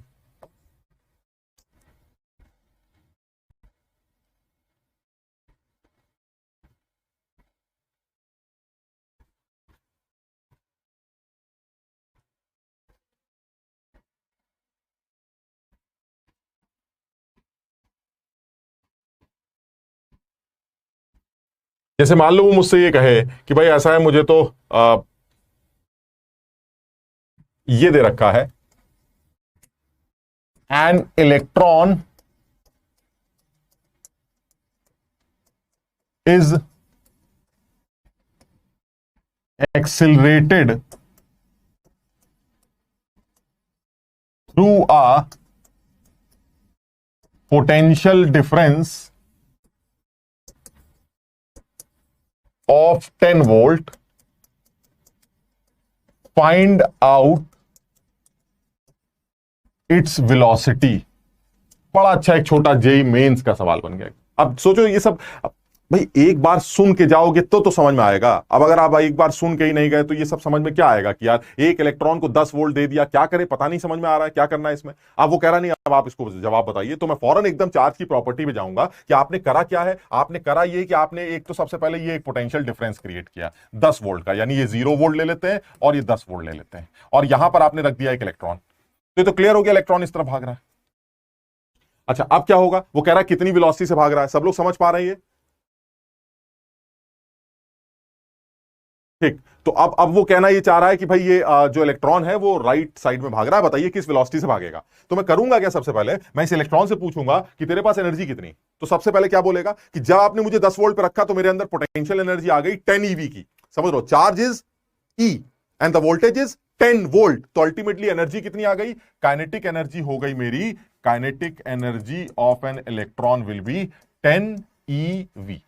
वो मुझसे ये कहे कि भाई ऐसा है, मुझे तो ये दे रखा है, N electron is accelerated through a potential difference of 10 volt, find out its velocity। बड़ा अच्छा एक छोटा जेई मेंस का सवाल बन गया। अब सोचो ये सब भाई एक बार सुन के जाओगे तो समझ में आएगा। अब अगर आप एक बार सुन के ही नहीं गए तो ये सब समझ में क्या आएगा कि यार एक इलेक्ट्रॉन को 10 वोल्ट दे दिया, क्या करे पता नहीं, समझ में आ रहा है क्या करना है इसमें। अब वो कह रहा नहीं, अब आप इसको जवाब बताइए, तो मैं फौरन एकदम चार्ज की प्रॉपर्टी पे जाऊंगा कि आपने करा क्या है। आपने करा ये कि आपने एक तो सबसे पहले ये एक पोटेंशियल डिफरेंस क्रिएट किया 10 वोल्ट का, यानी ये 0 वोल्ट ले लेते हैं और ये 10 वोल्ट ले लेते हैं, और यहां पर आपने रख दिया एक इलेक्ट्रॉन। तो क्लियर हो गया, इलेक्ट्रॉन इस तरफ भाग रहा है। अच्छा अब क्या होगा, वो कह रहा है कितनी वेलोसिटी से भाग रहा है, सब लोग समझ पा रहे हैं? ठीक, तो अब वो कहना ये चाह रहा है कि भाई ये जो इलेक्ट्रॉन है वो राइट साइड में भाग रहा है, बताइए किस वेलोसिटी से भागेगा। तो मैं करूंगा क्या, सबसे पहले मैं इस इलेक्ट्रॉन से पूछूंगा कि तेरे पास एनर्जी कितनी। तो सबसे पहले क्या बोलेगा कि जब आपने मुझे 10 वोल्ट पे रखा तो मेरे अंदर पोटेंशियल एनर्जी आ गई 10 EV की। समझ लो, charge is E and the voltage is 10 volt. तो अल्टीमेटली एनर्जी कितनी आ गई, काइनेटिक एनर्जी हो गई मेरी, kinetic energy of an electron will be 10 EV।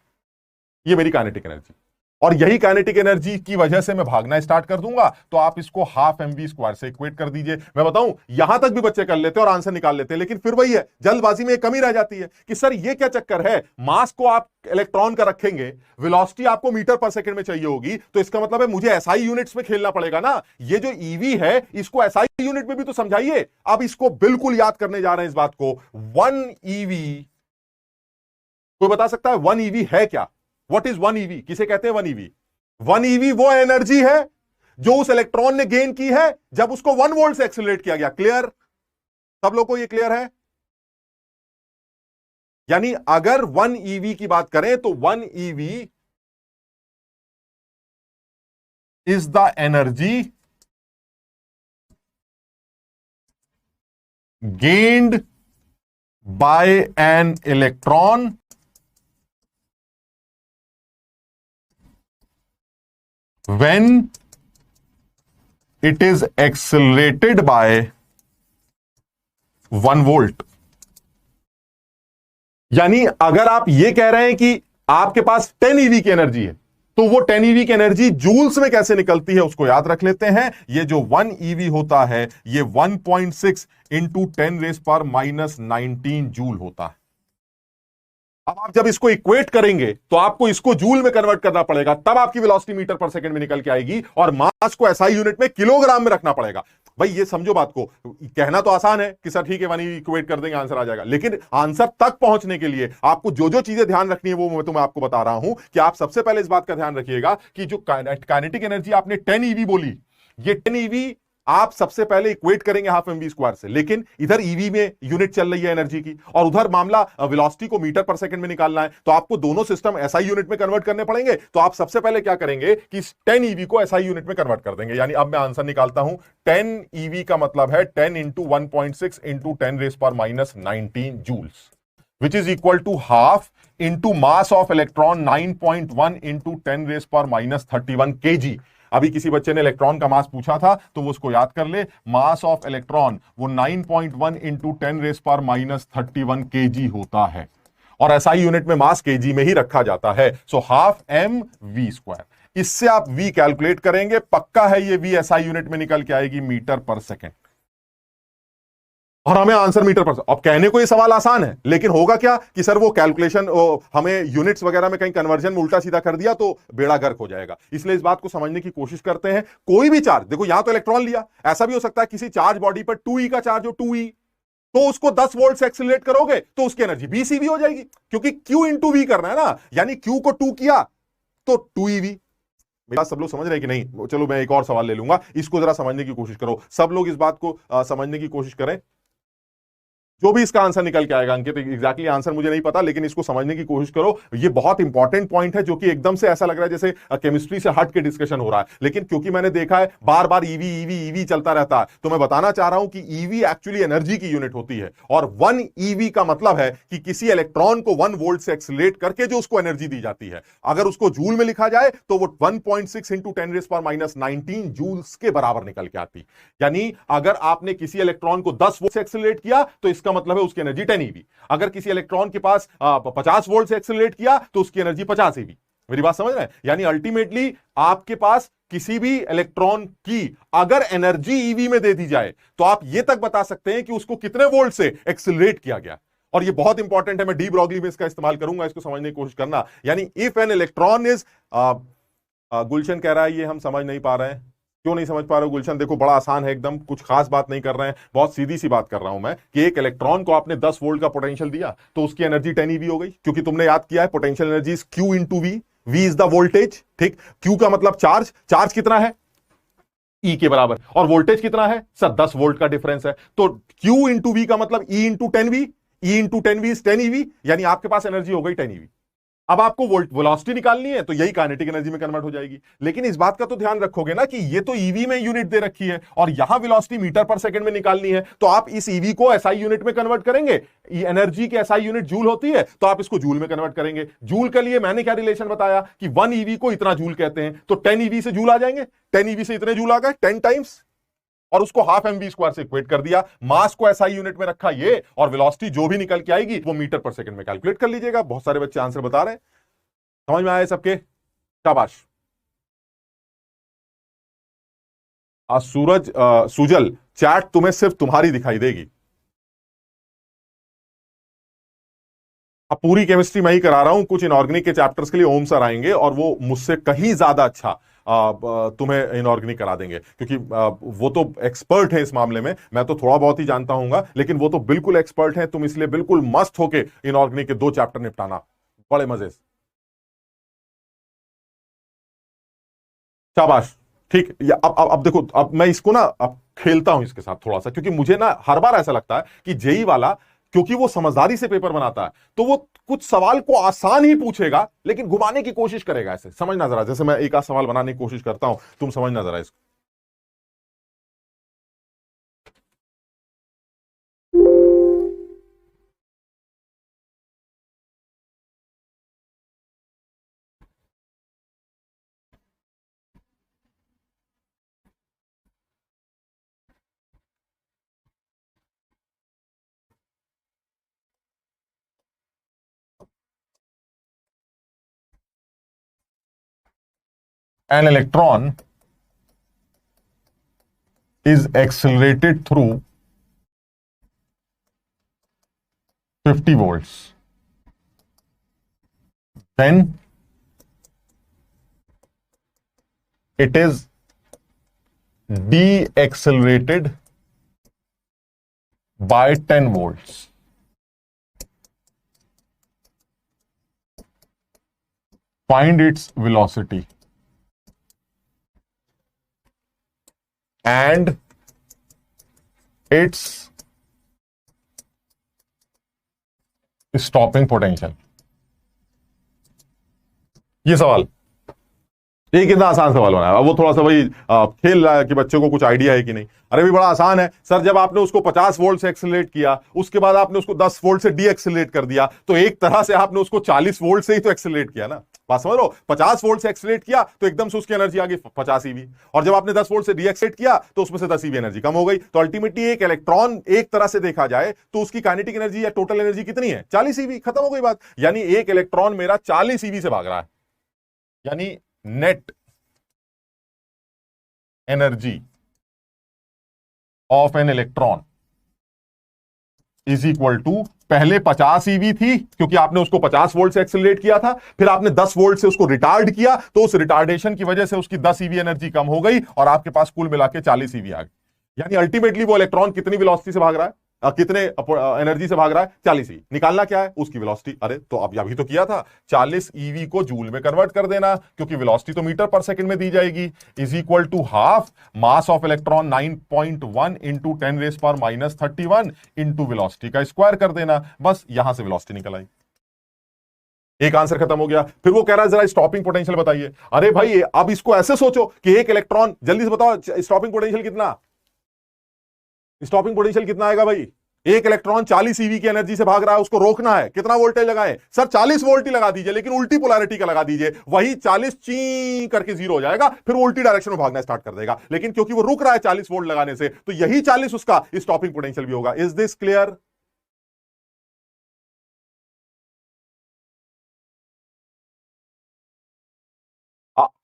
ये मेरी काइनेटिक एनर्जी, और यही काइनेटिक एनर्जी की वजह से मैं भागना स्टार्ट कर दूंगा। तो आप इसको हाफ mv² से इक्वेट कर दीजिए। मैं बताऊं यहां तक भी बच्चे कर लेते हैं और आंसर निकाल लेते हैं, लेकिन फिर वही है, जल्दबाजी में एक कमी रह जाती है कि सर ये क्या चक्कर है, मास को आप इलेक्ट्रॉन का रखेंगे, वेलोसिटी आपको मीटर पर सेकंड में चाहिए होगी, तो इसका मतलब है मुझे एसआई यूनिट्स में खेलना पड़ेगा ना। ये जो ईवी है इसको एसआई यूनिट में भी तो समझाइए। अब इसको बिल्कुल याद करने जा रहे हैं इस बात को। 1 EV, कोई बता सकता है 1 EV है क्या? व्हाट इज 1 EV, किसे कहते हैं 1 EV? 1 EV वो एनर्जी है जो उस इलेक्ट्रॉन ने गेन की है जब उसको 1 वोल्ट से एक्सीलरेट किया गया। क्लियर, सब लोग को ये क्लियर है? यानी अगर 1 ईवी की बात करें तो 1 EV is the energy gained by an electron when it is accelerated by 1 volt। यानी अगर आप ये कह रहे हैं कि आपके पास 10 ईवी की एनर्जी है, तो वो 10 ईवी की एनर्जी जूल्स में कैसे निकलती है उसको याद रख लेते हैं। ये जो 1 ईवी होता है ये 1.6 इंटू 10⁻⁻19 जूल होता है। अब आप जब इसको इक्वेट करेंगे तो आपको इसको जूल में कन्वर्ट करना पड़ेगा, तब आपकी वेलोसिटी मीटर पर सेकंड में निकल के आएगी, और मास को एसआई यूनिट में किलोग्राम में रखना पड़ेगा। भाई ये समझो बात को, कहना तो आसान है कि सर ठीक है वन इक्वेट कर देंगे आंसर आ जाएगा, लेकिन आंसर तक पहुंचने के लिए आपको जो जो चीजें ध्यान रखनी है वो मैं तुम्हें आपको बता रहा हूं कि आप सबसे पहले इस बात का ध्यान रखिएगा कि जो काइनेटिक एनर्जी आपने 10 ईवी बोली, ये 10 ईवी आप सबसे पहले इक्वेट करेंगे हाफ एमवी स्क्वायर से, लेकिन इधर ईवी में यूनिट चल रही है एनर्जी की और उधर मामला वेलोसिटी को मीटर पर सेकंड में निकालना है, तो आपको दोनों सिस्टम एसआई यूनिट में कन्वर्ट करने पड़ेंगे। तो आप सबसे पहले क्या करेंगे कि 10 ईवी को एसआई यूनिट में कन्वर्ट कर देंगे। यानी अब मैं आंसर निकालता हूं, 10 ईवी का मतलब है 10 into 1.6 into 10⁻⁻19 joules, which is equal to half into mass of electron 9.1 into 10⁻31 kg। अभी किसी बच्चे ने इलेक्ट्रॉन का मास पूछा था तो वो उसको याद कर ले, मास ऑफ इलेक्ट्रॉन वो 9.1 इंटू 10⁻31 kg होता है, और एसआई यूनिट में मास केजी में ही रखा जाता है। So half m v square. इससे आप वी कैलकुलेट करेंगे, पक्का है ये वी एसआई यूनिट में निकल के आएगी मीटर पर सेकेंड, और हमें आंसर मीटर पर। अब कहने को ये सवाल आसान है, लेकिन होगा क्या कि सर वो कैलकुलेशन हमें यूनिट्स वगैरह में कहीं कन्वर्जन में उल्टा सीधा कर दिया तो बेड़ा गर्क हो जाएगा। इसलिए इस बात को समझने की कोशिश करते हैं। कोई भी चार्ज, देखो यहां तो इलेक्ट्रॉन लिया, ऐसा भी हो सकता है किसी चार्ज बॉडी पर 2e का चार्ज हो, 2e, तो उसको 10 वोल्ट से एक्सीलरेट करोगे तो उसकी एनर्जी 20 ईवी हो जाएगी, क्योंकि Q इंटू वी करना है ना, यानी Q को 2 किया तो 2 ईवी। मेरा सब लोग समझ रहे हैं कि नहीं? चलो मैं एक और सवाल ले लूंगा, इसको जरा समझने की कोशिश करो, सब लोग इस बात को समझने की कोशिश करें। जो भी इसका आंसर निकल के आएगा, अंकित एग्जैक्टली आंसर मुझे नहीं पता, लेकिन इसको समझने की कोशिश करो। ये बहुत इंपॉर्टेंट पॉइंट है, जो कि एकदम से ऐसा लग रहा है जैसे केमिस्ट्री से हट के डिस्कशन हो रहा है, लेकिन क्योंकि मैंने देखा है बार बार ईवी ईवी ईवी चलता रहता है, तो मैं बताना चाह रहा हूं कि ईवी एक्चुअली एनर्जी की यूनिट होती है, और 1 ईवी का मतलब है कि किसी इलेक्ट्रॉन को 1 वोल्ट से एक्सीलरेट करके जो उसको एनर्जी दी जाती है, अगर उसको जूल में लिखा जाए तो वो 1.6 इंटू 10⁻⁻19 जूल्स के बराबर निकल के आती। यानी अगर आपने किसी इलेक्ट्रॉन को 10 वोल्ट से एक्सीलरेट किया तो इसका मतलब है उसकी एनर्जी 10 ईवी। अगर किसी इलेक्ट्रॉन के पास 50 वोल्ट से एक्सीलरेट किया तो उसकी एनर्जी 50 ईवी। मेरी बात समझ रहे हैं? यानी अल्टीमेटली आपके पास किसी भी इलेक्ट्रॉन की अगर एनर्जी ईवी में दे दी जाए तो आप यह तक बता सकते हैं कि उसको कितने वोल्ट से एक्सीलरेट किया गया। और ये बहुत इंपॉर्टेंट है, मैं डी ब्रॉगली में इसका इस्तेमाल करूंगा, इसको समझने की कोशिश करना। यानी इफ एन इलेक्ट्रॉन इज गुलशन कह रहा है ये हम समझ नहीं पा रहे हैं। क्यों नहीं समझ पा रहे हो गुलशन? देखो बड़ा आसान है एकदम, कुछ खास बात नहीं कर रहे हैं, बहुत सीधी सी बात कर रहा हूं मैं कि एक इलेक्ट्रॉन को आपने 10 वोल्ट का पोटेंशियल दिया तो उसकी एनर्जी 10 ईवी हो गई, क्योंकि तुमने याद किया है potential energy is Q into V. V is the voltage, ठीक? Q का मतलब चार्ज, चार्ज कितना है? E के बराबर, और वोल्टेज कितना है सर? 10 वोल्ट का डिफरेंस है, तो Q इंटू वी का मतलब E into 10V, E into 10V is 10 EV, यानी आपके पास एनर्जी हो गई 10 ईवी। अब आपको वेलोसिटी निकालनी है तो यही काइनेटिक एनर्जी में कन्वर्ट हो जाएगी। लेकिन इस बात का तो ध्यान रखोगे ना कि ये तो ईवी में यूनिट दे रखी है और यहां वेलोसिटी मीटर पर सेकंड में निकालनी है, तो आप इस ईवी को एसआई यूनिट में कन्वर्ट करेंगे। एनर्जी की एसआई यूनिट जूल होती है, तो आप इसको जूल में कन्वर्ट करेंगे। जूल के लिए मैंने क्या रिलेशन बताया कि 1 ईवी को इतना जूल कहते हैं, तो 10 ईवी से जूल आ जाएंगे, 10 ईवी से इतने जूल आ गए 10 टाइम्स, और उसको हाफ एमवी स्क्वायर से इक्वेट कर दिया। मास को एसआई यूनिट में रखा ये, और वेलोसिटी जो भी निकल के आएगी वो मीटर पर सेकंड में कैलकुलेट कर लीजिएगा। बहुत सारे बच्चे आंसर बता रहे हैं, समझ में आए सबके? शाबाश। सूरज सुजल, चैट तुम्हें सिर्फ तुम्हारी दिखाई देगी। अब पूरी केमिस्ट्री मैं ही करा रहा हूं, कुछ इनऑर्गेनिक के चैप्टर्स के लिए ओम सर आएंगे और वो मुझसे कहीं ज्यादा अच्छा तुम्हें इनऑर्गेनिक करा देंगे, क्योंकि वो तो एक्सपर्ट है इस मामले में। मैं तो थोड़ा बहुत ही जानता हूंगा, लेकिन वो तो बिल्कुल एक्सपर्ट है। तुम इसलिए बिल्कुल मस्त होके इनऑर्गेनिक के 2 चैप्टर निपटाना, बड़े मजे से। शाबाश, ठीक। अब देखो, अब मैं इसको ना अब खेलता हूं इसके साथ थोड़ा सा, क्योंकि मुझे ना हर बार ऐसा लगता है कि जेई वाला क्योंकि वो समझदारी से पेपर बनाता है, तो वो कुछ सवाल को आसान ही पूछेगा लेकिन घुमाने की कोशिश करेगा। ऐसे समझना जरा, जैसे मैं एक आध सवाल बनाने की कोशिश करता हूं, तुम समझना जरा इसको। An electron is accelerated through 50 volts. Then it is deaccelerated by 10 volts. Find its velocity and its stopping potential. ये सवाल, ये कितना आसान सवाल बनाया। अब वो थोड़ा सा भाई खेल रहा है कि बच्चे को कुछ आइडिया है कि नहीं। अरे भी बड़ा आसान है सर, जब आपने उसको 50 वोल्ट से एक्सेलरेट किया, उसके बाद आपने उसको 10 वोल्ट से डी एक्सेलरेट कर दिया, तो एक तरह से आपने उसको 40 वोल्ट से ही तो एक्सेलरेट किया ना। बात समझ लो, 50 वोल्ट से एक्सेलरेट किया तो एकदम से उसकी एनर्जी आ गई 50 ईवी, और जब आपने 10 वोल्ट से डी एक्सेलरेट किया तो उसमें से 10 ईवी एनर्जी कम हो गई। तो अल्टीमेटली एक इलेक्ट्रॉन एक तरह से देखा जाए तो उसकी काइनेटिक एनर्जी या टोटल एनर्जी कितनी है? 40 ईवी। खत्म हो गई बात। यानी एक इलेक्ट्रॉन मेरा 40 ईवी से भाग रहा है, यानी net energy of an electron is equal to, पहले 50 ईवी थी क्योंकि आपने उसको 50 वोल्ट से एक्सेलरेट किया था, फिर आपने 10 वोल्ट से उसको रिटार्ड किया, तो उस रिटार्डेशन की वजह से उसकी 10 ईवी एनर्जी कम हो गई और आपके पास कुल मिला के 40 ईवी आ गई। यानी अल्टीमेटली वो इलेक्ट्रॉन कितनी वेलोसिटी से भाग रहा है, कितने एनर्जी से भाग रहा है? 40 ईवी। निकालना क्या है? उसकी वेलोसिटी। अरे तो अब अभी तो किया था, 40 ईवी को जूल में कन्वर्ट कर देना, क्योंकि वेलोसिटी तो मीटर पर सेकंड में दी जाएगी, is equal to half mass of electron 9.1 into 10⁻31 into velocity का स्क्वायर कर देना। बस यहां से वेलोसिटी निकल आई, एक आंसर खत्म हो गया। फिर वो कह रहा है जरा स्टॉपिंग पोटेंशियल बताइए। अरे भाई अब इसको ऐसे सोचो कि एक इलेक्ट्रॉन, जल्दी से बताओ स्टॉपिंग पोटेंशियल कितना, स्टॉपिंग पोटेंशियल कितना आएगा भाई? एक इलेक्ट्रॉन 40 ईवी की एनर्जी से भाग रहा है, उसको रोकना है, कितना वोल्टेज लगाए? सर 40 वोल्ट ही लगा दीजिए, लेकिन उल्टी पोलैरिटी का लगा दीजिए, वही 40 ची करके जीरो हो जाएगा, फिर वो उल्टी डायरेक्शन में भागना स्टार्ट कर देगा। लेकिन क्योंकि वो रुक रहा है 40 वोल्ट लगाने से, तो यही 40 उसका स्टॉपिंग पोटेंशियल भी होगा। Is this clear?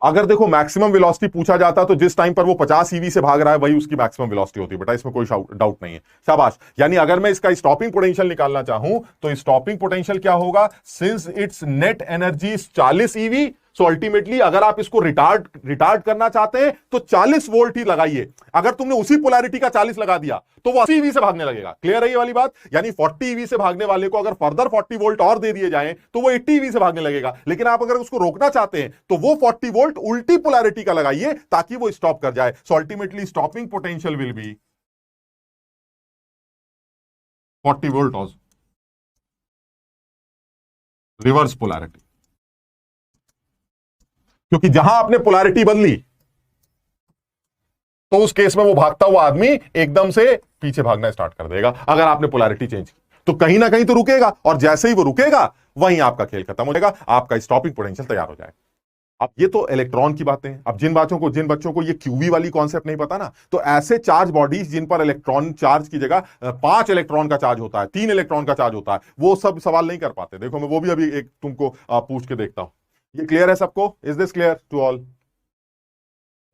अगर देखो मैक्सिमम वेलोसिटी पूछा जाता तो जिस टाइम पर वो 50 ईवी से भाग रहा है वही उसकी मैक्सिमम वेलोसिटी होती है बेटा, इसमें कोई डाउट नहीं है। शाबाश। यानी अगर मैं इसका स्टॉपिंग पोटेंशियल निकालना चाहूं तो स्टॉपिंग पोटेंशियल क्या होगा? Since it's net energy is 40 EV, so ultimately अगर आप इसको रिटार्ड करना चाहते हैं तो 40 वोल्ट ही लगाइए। अगर तुमने उसी पोलैरिटी का 40 लगा दिया तो वो 80 ईवी से भागने लगेगा। क्लियर है ये वाली बात? यानी 40 ईवी से भागने वाले को अगर फर्दर 40 वोल्ट और दे दिए जाएं तो वो 80 ईवी से भागने लगेगा। लेकिन आप अगर उसको रोकना चाहते हैं तो वो 40 वोल्ट उल्टी पोलैरिटी का लगाइए ताकि वो स्टॉप कर जाए। So ultimately stopping potential will be 40 volt also, reverse polarity. क्योंकि जहां आपने पोलैरिटी बदली तो उस केस में वो भागता हुआ आदमी एकदम से पीछे भागना स्टार्ट कर देगा। अगर आपने पोलैरिटी चेंज की तो कहीं ना कहीं तो रुकेगा, और जैसे ही वो रुकेगा वहीं आपका खेल खत्म हो जाएगा, आपका स्टॉपिंग पोटेंशियल तैयार हो जाएगा। अब ये तो इलेक्ट्रॉन की बातें हैं। अब जिन बच्चों को ये क्यूवी वाली कॉन्सेप्ट नहीं पता ना, तो ऐसे चार्ज बॉडीज जिन पर इलेक्ट्रॉन चार्ज की जगह 5 इलेक्ट्रॉन का चार्ज होता है, 3 इलेक्ट्रॉन का चार्ज होता है, वो सब सवाल नहीं कर पाते। देखो मैं वो भी अभी एक तुमको पूछ के देखता हूं। ये क्लियर है सबको? Is this clear to all?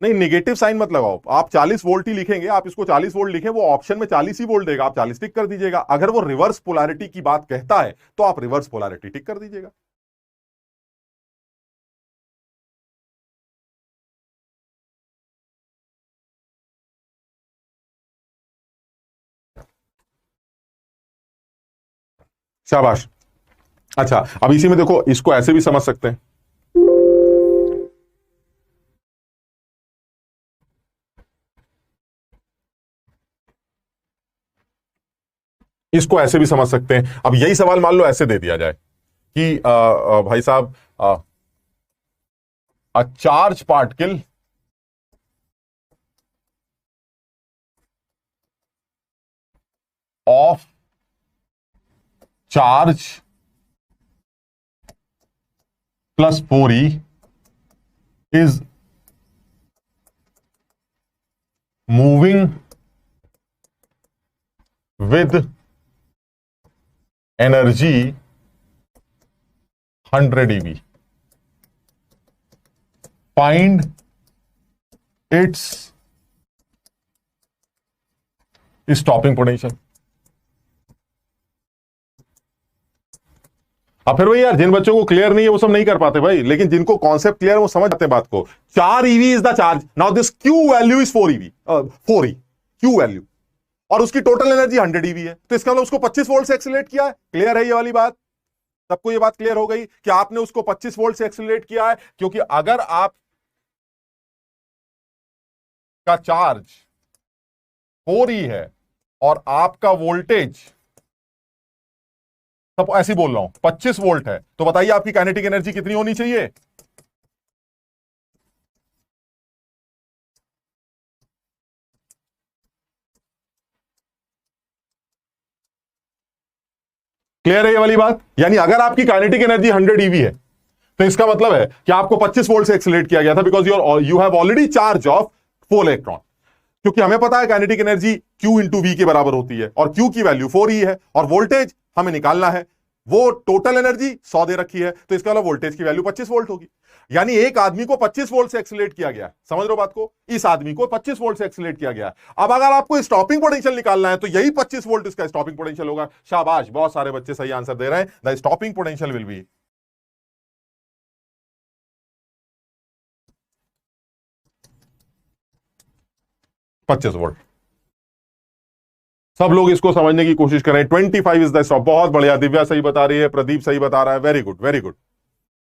नहीं, नेगेटिव साइन मत लगाओ। आप 40 वोल्ट ही लिखेंगे, आप इसको 40 वोल्ट लिखें, वो ऑप्शन में 40 ही वोल्ट देगा, आप 40 टिक कर दीजिएगा। अगर वो रिवर्स पोलैरिटी की बात कहता है तो आप रिवर्स पोलैरिटी टिक कर दीजिएगा। शाबाश। अच्छा, अब इसी में देखो, इसको ऐसे भी समझ सकते हैं। इसको ऐसे भी समझ सकते हैं। अब यही सवाल मान लो ऐसे दे दिया जाए कि भाई साहब, a charge particle of charge plus 4e is moving with energy 100 eV. Find its stopping potential. अब फिर वही यार, जिन बच्चों को क्लियर नहीं है वो सब नहीं कर पाते भाई, लेकिन जिनको कॉन्सेप्ट क्लियर है वो समझ जाते हैं बात को। 4 EV is the charge, now this Q value is 4 EV, 4 E Q value, और उसकी टोटल एनर्जी 100 ईवी है, तो इसका मतलब उसको 25 वोल्ट से एक्सीलरेट किया है। क्लियर है ये वाली बात? सबको ये बात क्लियर हो गई कि आपने उसको 25 वोल्ट से एक्सीलरेट किया है, क्योंकि अगर आप का चार्ज 4 ई है और आपका वोल्टेज, सब ऐसे बोल रहा हूं, 25 वोल्ट है, तो बताइए आपकी काइनेटिक एनर्जी कितनी होनी चाहिए? क्लियर है ये वाली बात? यानी अगर आपकी काइनेटिक एनर्जी 100 ईवी है तो इसका मतलब है कि आपको 25 वोल्ट से एक्सीलरेट किया गया था, because you have already charge of 4 electron. क्योंकि हमें पता है kinetic energy Q into V के बराबर होती है, और Q की वैल्यू 4 ई है, और वोल्टेज हमें निकालना है, वो टोटल एनर्जी 100 दे रखी है, तो इसका मतलब वोल्टेज की वैल्यू 25 वोल्ट होगी। यानी एक आदमी को 25 वोल्ट से एक्सीलरेट किया गया, समझ रहे हो बात को? इस आदमी को 25 वोल्ट से एक्सीलरेट किया गया। अब अगर आपको स्टॉपिंग पोटेंशियल निकालना है तो यही 25 वोल्ट इसका स्टॉपिंग पोटेंशियल होगा। शाबाश, बहुत सारे बच्चे सही आंसर दे रहे हैं। The stopping potential will be 25 volt. सब लोग इसको समझने की कोशिश करें। 25 इज द स्टॉप। बहुत बढ़िया, दिव्या सही बता रही है, प्रदीप सही बता रहा है, very good very good.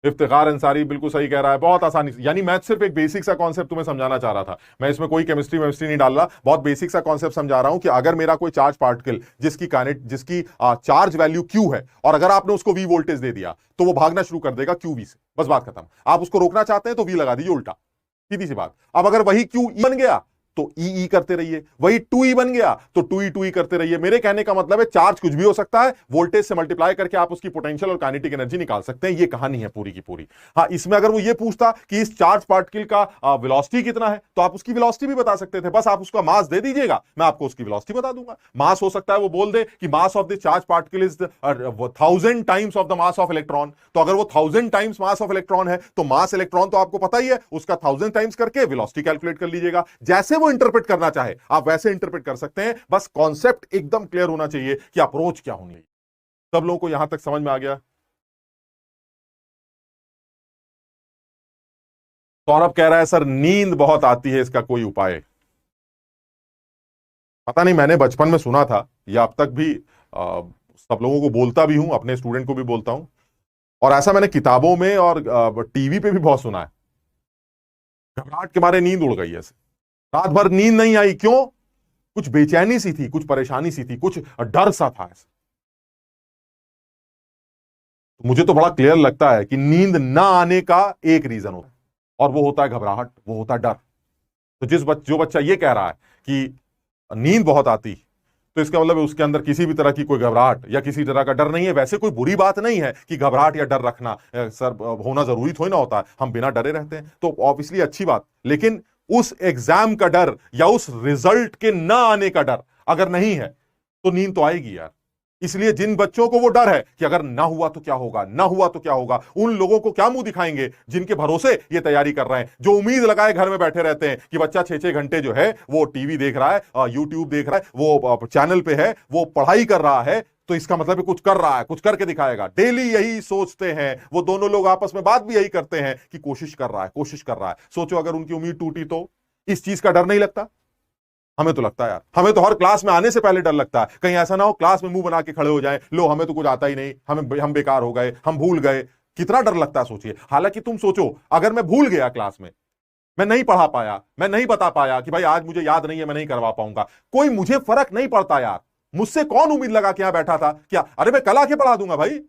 Iftikhar Ansari बिल्कुल सही कह रहा है, बहुत आसानी से। यानी मैं सिर्फ एक बेसिक सा कॉन्सेप्ट तुम्हें समझाना चाह रहा था, मैं इसमें कोई केमिस्ट्री नहीं डाल रहा, बहुत बेसिक सा कॉन्सेप्ट समझा रहा हूं कि अगर मेरा कोई चार्ज पार्टिकल जिसकी चार्ज वैल्यू क्यू है, और अगर आपने उसको वी वोल्टेज दे दिया तो वो भागना शुरू कर देगा क्यू वी से, बस बात खत्म। आप उसको रोकना चाहते हैं तो वी लगा दीजिए उल्टा, सीधी सी बात। अब अगर वही क्यू ई बन गया तो ई करते रहिए, वही 2e बन गया तो 2e करते रहिए। मेरे कहने का मतलब है चार्ज कुछ भी हो सकता है, वोल्टेज से मल्टीप्लाई करके आप उसकी पोटेंशियल और काइनेटिक एनर्जी निकाल सकते हैं। ये कहानी है पूरी की पूरी। हाँ, इसमें अगर वो ये पूछता कि इस चार्ज पार्टिकल का वेलोसिटी कितना है, तो आप उसकी वेलोसिटी भी बता सकते थे। बस आप उसका मास दे दीजिएगा, मैं आपको उसकी वेलोसिटी बता दूंगा। मास हो सकता है वो बोल दे कि mass of the charge particle is 1000 times of the mass of electron, तो अगर वो 1000 टाइम्स मास ऑफ इलेक्ट्रॉन है तो मास इलेक्ट्रॉन तो आपको पता ही है, उसका 1000 टाइम्स करके वेलोसिटी कैलकुलेट कर लीजिएगा। जैसे वो इंटरप्रेट करना चाहे आप वैसे इंटरप्रेट कर सकते हैं, बस कॉन्सेप्ट एकदम क्लियर होना चाहिए कि अप्रोच क्या होनी है। सब लोगों को यहां तक समझ में आ गया? सौरभ कह रहा है सर नींद बहुत आती है, इसका कोई उपाय? पता नहीं, मैंने बचपन में सुना था, या अब तक भी सब लोगों को बोलता भी हूं, अपने स्टूडेंट को भी बोलता हूं, और ऐसा मैंने किताबों में और टीवी पे भी बहुत सुना है। घबराहट के मारे नींद उड़ गई ऐसे, रात भर नींद नहीं आई। क्यों? कुछ बेचैनी सी थी, कुछ परेशानी सी थी, कुछ डर सा था ऐसे। तो मुझे तो बड़ा क्लियर लगता है कि नींद ना आने का एक रीजन होता है, और वो होता है घबराहट, वो होता है डर। तो जो बच्चा ये कह रहा है कि नींद बहुत आती, तो इसका मतलब उसके अंदर किसी भी तरह की कोई घबराहट या किसी तरह का डर नहीं है। वैसे कोई बुरी बात नहीं है कि घबराहट या डर रखना, सर होना जरूरी थोड़ी ना होता है, हम बिना डरे रहते हैं, तो ऑब्वियसली अच्छी बात। लेकिन उस एग्जाम का डर या उस रिजल्ट के ना आने का डर अगर नहीं है तो नींद तो आएगी यार। इसलिए जिन बच्चों को वो डर है कि अगर ना हुआ तो क्या होगा, ना हुआ तो क्या होगा, उन लोगों को क्या मुंह दिखाएंगे जिनके भरोसे ये तैयारी कर रहे हैं, जो उम्मीद लगाए घर में बैठे रहते हैं कि बच्चा 6-6 घंटे जो है वो टीवी देख रहा है, यूट्यूब देख रहा है, वो चैनल पे है, वो पढ़ाई कर रहा है, तो इसका मतलब कुछ कर रहा है, कुछ करके दिखाएगा। डेली यही सोचते हैं वो दोनों लोग, आपस में बात भी यही करते हैं कि कोशिश कर रहा है, कोशिश कर रहा है। सोचो अगर उनकी उम्मीद टूटी तो इस चीज का डर नहीं लगता? हमें तो लगता है यार, हमें तो हर क्लास में आने से पहले डर लगता है, कहीं ऐसा ना हो क्लास में मुंह बना के खड़े हो जाए, लो हमें तो कुछ आता ही नहीं, हम बेकार हो गए, हम भूल गए। कितना डर लगता है सोचिए। हालांकि तुम सोचो अगर मैं भूल गया क्लास में, मैं नहीं पढ़ा पाया, मैं नहीं बता पाया कि भाई आज मुझे याद नहीं है, मैं नहीं करवा पाऊंगा, कोई मुझे फर्क नहीं पड़ता यार। मुझसे कौन उम्मीद लगा के यहां बैठा था क्या, अरे मैं कल आके पढ़ा दूंगा भाई,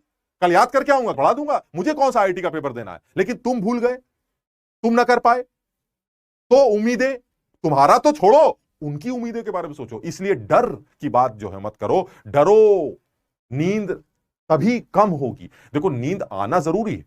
कल याद करके आऊंगा पढ़ा दूंगा, मुझे कौन सा आईआईटी का पेपर देना है। लेकिन तुम भूल गए, तुम ना कर पाए, तो उम्मीदें तुम्हारा तो छोड़ो, उनकी उम्मीदों के बारे में सोचो। इसलिए डर की बात जो है मत करो, डरो, नींद तभी कम होगी। देखो नींद आना जरूरी है,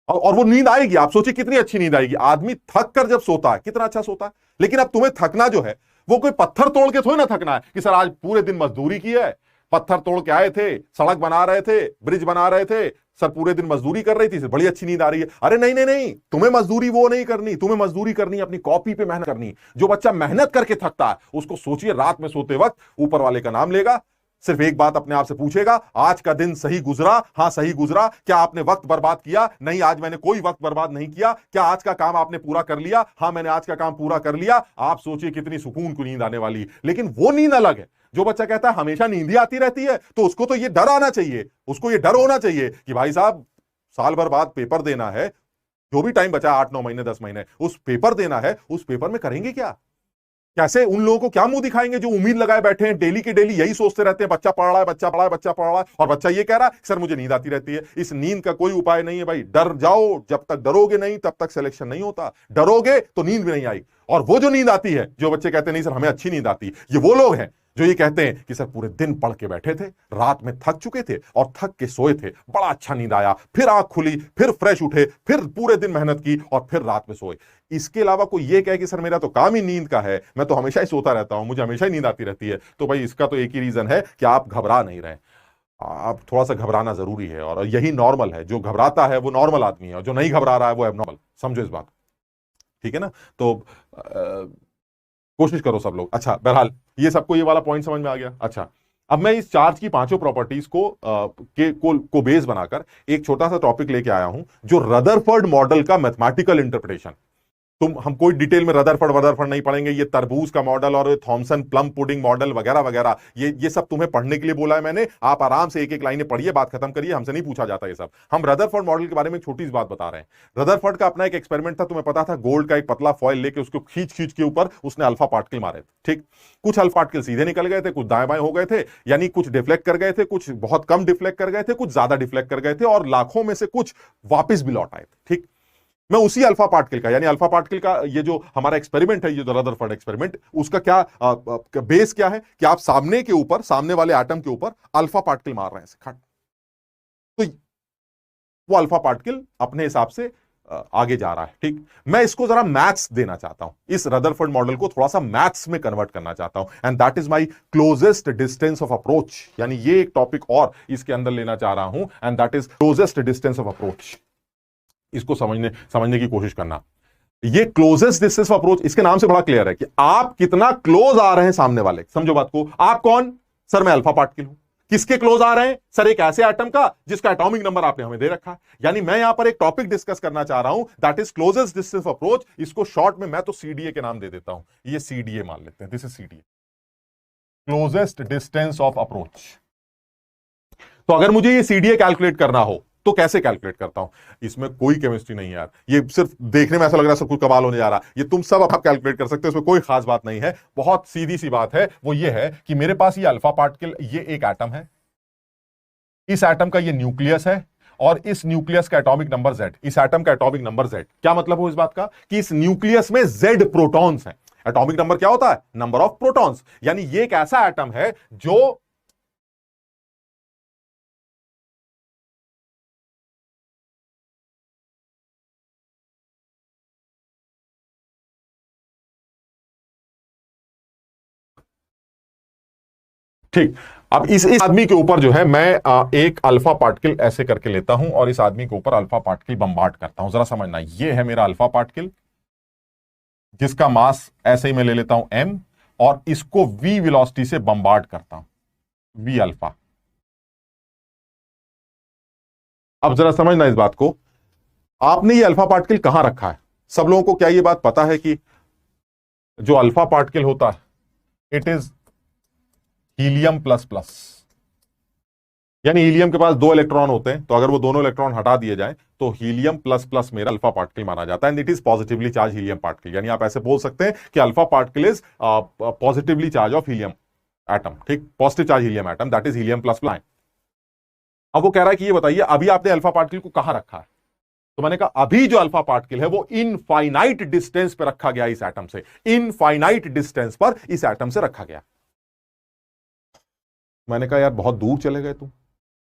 और वो नींद आएगी, आप सोचिए कितनी अच्छी नींद आएगी। आदमी थक कर जब सोता है कितना अच्छा सोता है। लेकिन अब तुम्हें थकना जो है वो कोई पत्थर तोड़ के थोड़ी ना थकना है कि सर आज पूरे दिन मजदूरी की है, पत्थर तोड़ के आए थे, सड़क बना रहे थे, ब्रिज बना रहे थे, सर पूरे दिन मजदूरी कर रही थी, बड़ी अच्छी नींद आ रही है। अरे नहीं नहीं नहीं, तुम्हें मजदूरी वो नहीं करनी, तुम्हें मजदूरी करनी है अपनी कॉपी पे मेहनत करनी। जो बच्चा मेहनत करके थकता है उसको सोचिए रात में सोते वक्त ऊपर वाले का नाम लेगा, सिर्फ एक बात अपने आप से पूछेगा, आज का दिन सही गुजरा? हाँ सही गुजरा। क्या आपने वक्त बर्बाद किया? नहीं, आज मैंने कोई वक्त बर्बाद नहीं किया। क्या आज का काम आपने पूरा कर लिया? हाँ मैंने आज का काम पूरा कर लिया। आप सोचिए कितनी सुकून की नींद आने वाली। लेकिन वो नींद अलग है। जो बच्चा कहता है हमेशा नींद ही आती रहती है, तो उसको तो ये डर आना चाहिए, उसको ये डर होना चाहिए कि भाई साहब साल भर बाद पेपर देना है, जो भी टाइम बचा 8 9 महीने 10 महीने, उस पेपर देना है, उस पेपर में करेंगे क्या? कैसे उन लोगों को क्या मुंह दिखाएंगे जो उम्मीद लगाए बैठे हैं, डेली के डेली यही सोचते रहते हैं बच्चा पढ़ रहा है, बच्चा पढ़ा है, बच्चा पढ़ रहा है, और बच्चा ये कह रहा है सर मुझे नींद आती रहती है। इस नींद का कोई उपाय नहीं है भाई। डर जाओ, जब तक डरोगे नहीं तब तक सिलेक्शन नहीं होता। डरोगे तो नींद भी नहीं आएगी। और वो जो नींद आती है, जो बच्चे कहते हैं नहीं सर हमें अच्छी नींद आती, ये वो लोग हैं जो ये कहते हैं कि सर पूरे दिन पढ़ के बैठे थे, रात में थक चुके थे और थक के सोए थे, बड़ा अच्छा नींद आया, फिर आंख खुली, फिर फ्रेश उठे, फिर पूरे दिन मेहनत की और फिर रात में सोए। इसके अलावा कोई ये कहे कि सर मेरा तो काम ही नींद का है, मैं तो हमेशा ही सोता रहता हूं, मुझे हमेशा ही नींद आती रहती है, तो भाई इसका तो एक ही रीजन है कि आप घबरा नहीं रहे। आप थोड़ा सा घबराना जरूरी है और यही नॉर्मल है। जो घबराता है वो नॉर्मल आदमी है और जो नहीं घबरा रहा है वो एबनॉर्मल। समझो इस बात, ठीक है ना? तो कोशिश करो सब लोग। अच्छा बहरहाल ये सबको ये वाला पॉइंट समझ में आ गया। अच्छा अब मैं इस चार्ज की पांचों प्रॉपर्टीज को बेस बनाकर एक छोटा सा टॉपिक लेके आया हूं, जो रदरफोर्ड मॉडल का मैथमेटिकल इंटरप्रिटेशन। हम कोई डिटेल में रदरफोर्ड नहीं पढ़ेंगे। ये तरबूज का मॉडल और थॉमसन प्लम पुडिंग मॉडल वगैरह वगैरह, ये सब तुम्हें पढ़ने के लिए बोला है मैंने। आप आराम से एक एक लाइनें पढ़िए, बात खत्म करिए, हमसे नहीं पूछा जाता ये सब। हम रदरफोर्ड मॉडल के बारे में एक छोटी सी बात बता रहे हैं। रदरफोर्ड का अपना एक एक्सपेरिमेंट था, तुम्हें पता था, गोल्ड का एक पतला फॉइल लेके उसको खींच खींच के ऊपर उसने अल्फा पार्टिकल मारे थे। ठीक, कुछ अल्फा पार्टिकल सीधे निकल गए थे, कुछ दाएं बाएं हो गए थे, यानी कुछ डिफ्लेक्ट कर गए थे, कुछ बहुत कम डिफ्लेक्ट कर गए थे, कुछ ज्यादा डिफ्लेक्ट कर गए थे, और लाखों में से कुछ वापस भी लौट आए थे। ठीक, मैं उसी अल्फा पार्टिकल का, यानी अल्फा पार्टिकल का ये जो हमारा एक्सपेरिमेंट है, ये जो रदरफोर्ड एक्सपेरिमेंट, उसका क्या बेस क्या है कि आप सामने के ऊपर, सामने वाले एटम के ऊपर अल्फा पार्टिकल मार रहे हैं, तो वो अल्फा पार्टिकल अपने हिसाब से आगे जा रहा है। ठीक, मैं इसको जरा मैथ्स देना चाहता हूं, इस रदरफोर्ड मॉडल को थोड़ा सा मैथ्स में कन्वर्ट करना चाहता हूं, and that is my closest distance of approach. यानी ये एक टॉपिक और इसके अंदर लेना चाह रहा हूं, and that is closest distance of approach. इसको समझने की कोशिश करना। ये क्लोजेस्ट डिस्टेंस ऑफ अप्रोच, इसके नाम से बड़ा क्लियर है कि आप कितना क्लोज आ रहे हैं सामने वाले। समझो बात को। आप कौन? सर मैं अल्फा पार्टिकल हूं। किसके क्लोज आ रहे हैं? सर एक ऐसे एटम का जिसका एटॉमिक नंबर आपने हमें दे रखा है। यानी मैं यहां पर एक टॉपिक डिस्कस करना चाह रहा हूं, that is closest distance of approach. इसको शॉर्ट में मैं तो सीडीए के नाम दे देता हूं, ये सीडीए मान लेते हैं। This is CDA, closest distance of approach. तो अगर मुझे ये सीडीए कैलकुलेट करना हो तो कैसे कैलकुलेट करता हूं? इसमें कोई केमिस्ट्री नहीं है यार, ये सिर्फ देखने में ऐसा लग रहा है सब कुछ कमाल होने जा रहा है। ये तुम सब आप कैलकुलेट कर सकते हो, इसमें कोई खास बात नहीं है। बहुत सीधी सी बात है, वो ये है कि मेरे पास ये अल्फा पार्टिकल, ये एक एटम है, इस एटम का ये न्यूक्लियस है, और इस न्यूक्लियस का एटॉमिक नंबर Z, इस एटम का एटॉमिक नंबर Z। क्या मतलब हो इस बात का? कि इस न्यूक्लियस में Z प्रोटॉन्स हैं। एटॉमिक नंबर क्या होता है? Number of protons. यानी ये एक ऐसा एटम है जो ठीक। अब इस आदमी के ऊपर जो है मैं एक अल्फा पार्टिकल ऐसे करके लेता हूं और इस आदमी के ऊपर अल्फा पार्टिकल बम्बार्ड करता हूं। जरा समझना, ये है मेरा अल्फा पार्टिकल जिसका मास ऐसे ही मैं ले लेता हूं m, और इसको v वेलोसिटी से बम्बार्ड करता हूं, v अल्फा। अब जरा समझना इस बात को, आपने ये अल्फा पार्टिकल कहां रखा है? सब लोगों को क्या ये बात पता है कि जो अल्फा पार्टिकल होता है it is helium plus plus. यानी हीलियम के पास 2 इलेक्ट्रॉन होते हैं, तो अगर वो दोनों इलेक्ट्रॉन हटा दिए जाएं तो हीलियम प्लस प्लस मेरा अल्फा पार्टिकल माना जाता है, and it is positively charge helium particle. यानी आप ऐसे बोल सकते हैं कि alpha particle is positively charge of helium, atom, ठीक, positive charge helium atom, that is helium plus plus. अब वो कह रहा है कि ये बताइए अभी आपने अल्फा पार्टिकल को कहां रखा है? तो मैंने कहा अभी जो अल्फा पार्टिकल है वो इनफाइनाइट डिस्टेंस पर रखा गया इस एटम से, इनफाइनाइट डिस्टेंस पर इस एटम से रखा गया। मैंने कहा यार बहुत दूर चले गए तुम,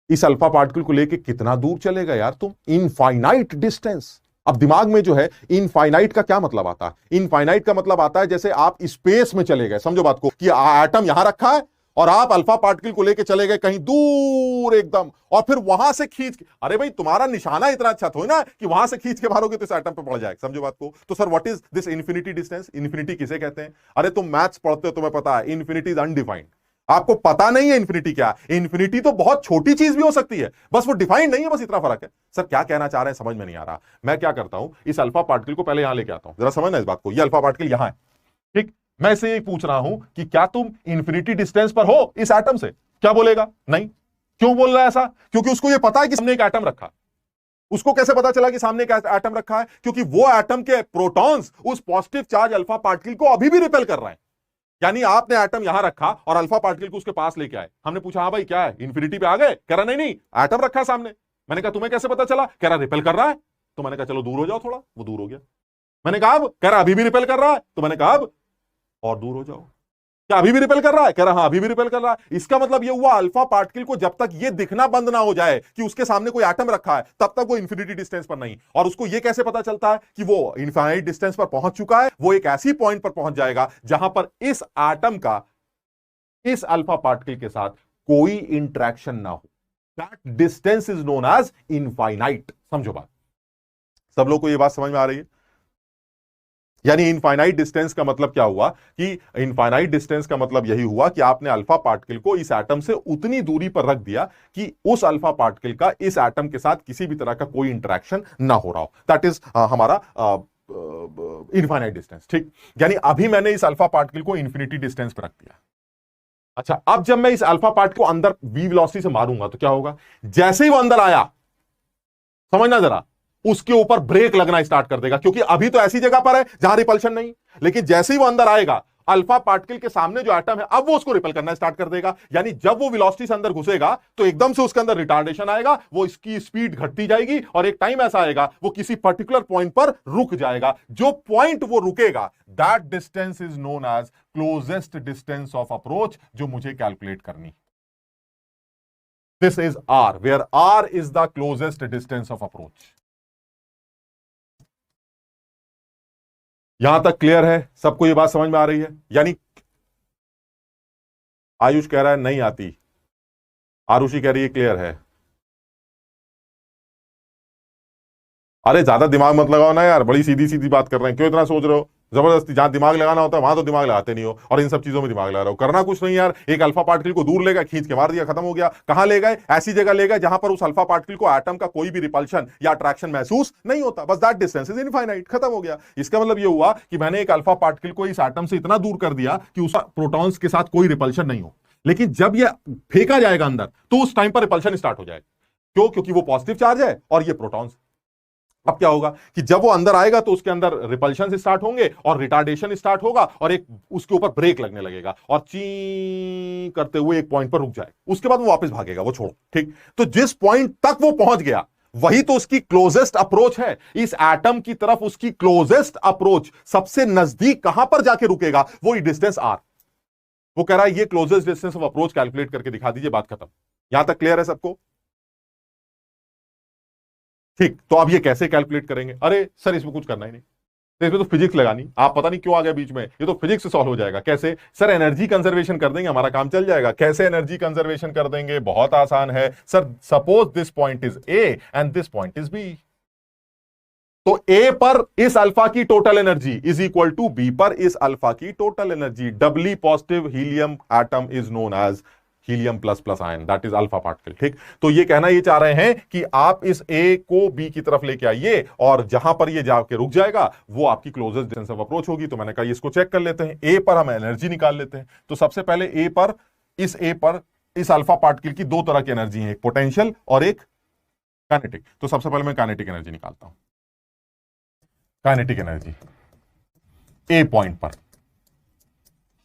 इस अल्फा पार्टिकल को लेके कितना दूर चले गए यार तुम, इनफाइनाइट डिस्टेंस। अब दिमाग में जो है इनफाइनाइट का क्या मतलब आता है? इनफाइनाइट का मतलब आता है जैसे आप स्पेस में चले गए, समझो बात को, कि एटम यहां रखा है और आप अल्फा पार्टिकल को लेके चले गए कहीं दूर एकदम, और फिर वहां से खींच के, अरे भाई तुम्हारा निशाना इतना अच्छा तो है ना कि वहां से खींच के मारोगे तो इस एटम पे पड़ जाएगा, समझो बात को। तो sir what is this infinity distance? Infinity किसे कहते हैं? अरे तुम मैथ्स पढ़ते हो, तुम्हें पता है इन्फिनिटी इज अनडिफाइंड। आपको पता नहीं है इन्फिनिटी क्या है। इन्फिनिटी तो बहुत छोटी चीज भी हो सकती है, बस वो डिफाइंड नहीं है, बस इतना फर्क है। सर क्या कहना चाह रहे हैं समझ में नहीं आ रहा। मैं क्या करता हूं, इस अल्फा पार्टिकल को पहले यहां लेके आता हूं, जरा समझना इस बात को। ये अल्फा पार्टिकल यहां है, ठीक, मैं इसे ये पूछ रहा हूं कि क्या तुम इंफिनिटी डिस्टेंस पर हो इस एटम से? क्या बोलेगा? नहीं। क्यों बोल रहा है ऐसा? क्योंकि उसको ये पता है कि सामने एक एटम रखा। उसको कैसे पता चला कि सामने एक एटम रखा है? क्योंकि वो एटम के प्रोटॉन्स उस पॉजिटिव चार्ज अल्फा पार्टिकल को अभी भी रिपेल कर रहे हैं। यानी आपने एटम यहां रखा और अल्फा पार्टिकल को उसके पास लेके आए। हमने पूछा हाँ भाई क्या है, इंफिनिटी पे आ गए? कह रहा नहीं नहीं, एटम रखा है सामने। मैंने कहा तुम्हें कैसे पता चला? कह रहा रिपेल कर रहा है। तो मैंने कहा चलो दूर हो जाओ थोड़ा, वो दूर हो गया। मैंने कहा अब? कह रहा अभी भी रिपेल कर रहा है। तो मैंने कहा अब और दूर हो जाओ। क्या अभी भी रिपेल कर रहा है? कह रहा हाँ अभी भी रिपेल कर रहा है। इसका मतलब ये हुआ अल्फा पार्टिकल को जब तक ये दिखना बंद ना हो जाए कि उसके सामने कोई एटम रखा है, तब तक वो इंफिनिटी डिस्टेंस पर नहीं। और उसको ये कैसे पता चलता है कि वो इनफाइनाइट डिस्टेंस पर पहुंच चुका है? वो एक ऐसी पॉइंट पर पहुंच जाएगा जहां पर इस एटम का इस अल्फा पार्टिकल के साथ कोई इंटरेक्शन ना हो। That distance is known as infinite. समझो बात, सब लोग को ये बात समझ में आ रही है? यानी इनफाइनाइट डिस्टेंस का मतलब क्या हुआ कि इनफाइनाइट डिस्टेंस का मतलब यही हुआ कि आपने अल्फा पार्टिकल को इस एटम से उतनी दूरी पर रख दिया कि उस अल्फा पार्टिकल का इस एटम के साथ किसी भी तरह का कोई इंटरेक्शन ना हो रहा हो। दैट इज हमारा इनफाइनाइट डिस्टेंस, ठीक। यानी अभी मैंने इस अल्फा पार्टिकल को इंफिनिटी डिस्टेंस पर रख दिया। अच्छा, अब जब मैं इस अल्फा पार्टिकल को अंदर v वेलोसिटी से मारूंगा तो क्या होगा? जैसे ही वो अंदर आया, समझना जरा, उसके ऊपर ब्रेक लगना स्टार्ट कर देगा, क्योंकि अभी तो ऐसी जगह पर है जहां रिपल्शन नहीं। लेकिन जैसे ही वो अंदर आएगा, अल्फा पार्टिकल के सामने जो एटम है, अब वो उसको रिपेल करना स्टार्ट कर देगा। यानी जब वो वेलोसिटी से अंदर घुसेगा तो एकदम से उसके अंदर रिटार्डेशन आएगा, वो इसकी स्पीड घटती जाएगी और एक टाइम ऐसा आएगा वो किसी पर्टिकुलर पॉइंट पर रुक जाएगा। जो पॉइंट वो रुकेगा, that distance is known as closest distance of approach, जो मुझे कैलकुलेट करनी। This is R, where R is the closest distance of approach. यहां तक क्लियर है? सबको ये बात समझ में आ रही है? यानी आयुष कह रहा है नहीं आती, आरुषि कह रही है क्लियर है। अरे ज्यादा दिमाग मत लगाओ ना यार, बड़ी सीधी सीधी बात कर रहे हैं, क्यों इतना सोच रहे हो? जबरदस्ती जहां दिमाग लगाना होता है वहां तो दिमाग लगाते नहीं हो, और इन सब चीजों में दिमाग लगा रहे हो। करना कुछ नहीं यार, एक अल्फा पार्टिकल को दूर ले गए, खींच के मार दिया, खत्म हो गया। कहां ले गए? ऐसी जगह ले गए जहां पर उस अल्फा पार्टिकल को एटम का कोई भी रिपल्शन या अट्रैक्शन महसूस नहीं होता। बस दैट डिस्टेंस इज इनफाइनाइट, खत्म हो गया। इसका मतलब ये हुआ कि मैंने एक अल्फा पार्टिकल को इस एटम से इतना दूर कर दिया कि उस प्रोटॉन्स के साथ कोई रिपल्शन नहीं हो। लेकिन जब यह फेंका जाएगा अंदर तो उस टाइम पर रिपल्शन स्टार्ट हो जाएगा। क्यों? क्योंकि वो पॉजिटिव चार्ज है और ये प्रोटॉन्स। अब क्या होगा कि जब वो अंदर आएगा तो उसके अंदर रिपल्शन स्टार्ट होंगे और रिटार्डेशन स्टार्ट होगा और एक उसके ऊपर ब्रेक लगने लगेगा और ची करते हुए एक पॉइंट पर रुक जाए। उसके बाद वो वापस भागेगा, वो छोड़ो, ठीक। तो जिस पॉइंट तक वो पहुंच गया वही तो उसकी क्लोजेस्ट अप्रोच है। इस एटम की तरफ उसकी क्लोजेस्ट अप्रोच, सबसे नजदीक कहां पर जाके रुकेगा? वो डिस्टेंस आर। वो कह रहा है ये closest distance of approach calculate करके दिखा दीजिए, बात खत्म। यहां तक क्लियर है सबको? ठीक, तो अब ये कैसे कैलकुलेट करेंगे? अरे सर इसमें कुछ करना ही नहीं, तो इसमें तो फिजिक्स लगानी। आप पता नहीं क्यों आ गए बीच में, ये तो फिजिक्स से सॉल्व हो जाएगा। कैसे? सर एनर्जी कंजर्वेशन कर देंगे, हमारा काम चल जाएगा। कैसे एनर्जी कंजर्वेशन कर देंगे? बहुत आसान है sir. Suppose this point is A and this point is B, तो ए पर इस अल्फा की total energy is equal to B पर इस अल्फा की total energy. Doubly positive helium atom is known as helium plus plus ion, that is alpha particle, ठीक। तो ये कहना ये चाह रहे हैं कि आप इस ए को बी की तरफ लेके आइए और जहां पर ये जाके रुक जाएगा वो आपकी क्लोजेस्ट डिस्टेंस ऑफ अप्रोच होगी। तो मैंने कहा इसको चेक कर लेते हैं। ए पर हम एनर्जी निकाल लेते हैं। तो सबसे पहले ए पर इस अल्फा पार्टिकल की दो तरह की एनर्जी है, एक पोटेंशियल और एक काइनेटिक। तो सबसे पहले मैं काइनेटिक एनर्जी निकालता हूं। काइनेटिक एनर्जी ए पॉइंट पर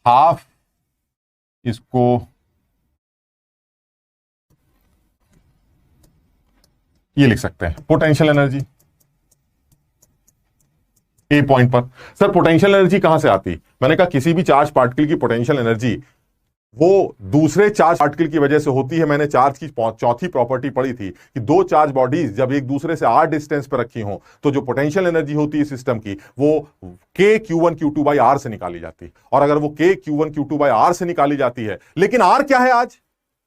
हाफ इसको ये लिख सकते हैं, पोटेंशियल एनर्जी ए पॉइंट पर। सर पोटेंशियल एनर्जी कहां से आती? मैंने कहा किसी भी चार्ज पार्टिकल की पोटेंशियल एनर्जी वो दूसरे चार्ज पार्टिकल की वजह से होती है। मैंने चार्ज की चौथी प्रॉपर्टी पढ़ी थी कि दो चार्ज बॉडीज जब एक दूसरे से r डिस्टेंस पर रखी हो तो जो पोटेंशियल एनर्जी होती है सिस्टम की वो k q1 q2 by r से निकाली जाती है। और अगर वो k q1 q2 by r से निकाली जाती है, लेकिन r क्या है आज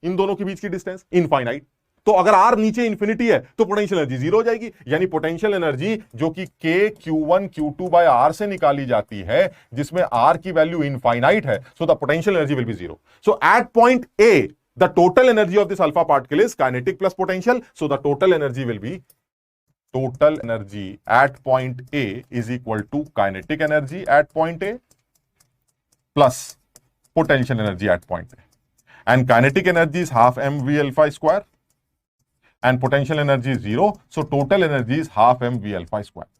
इन दोनों के बीच की डिस्टेंस? इनफाइनाइट। तो अगर r नीचे इंफिनिटी है तो पोटेंशियल एनर्जी जीरो हो जाएगी। यानी पोटेंशियल एनर्जी जो कि k q1 q2 by r से निकाली जाती है, जिसमें r की वैल्यू इनफाइनाइट है, so the potential energy will be zero. So at point a the total energy of this alpha particle is kinetic plus potential, so the total energy will be total energy at point a is equal to kinetic energy at point a plus potential energy at point a, and kinetic energy is half mv alpha square and potential energy is zero, so total energy is half mv alpha square।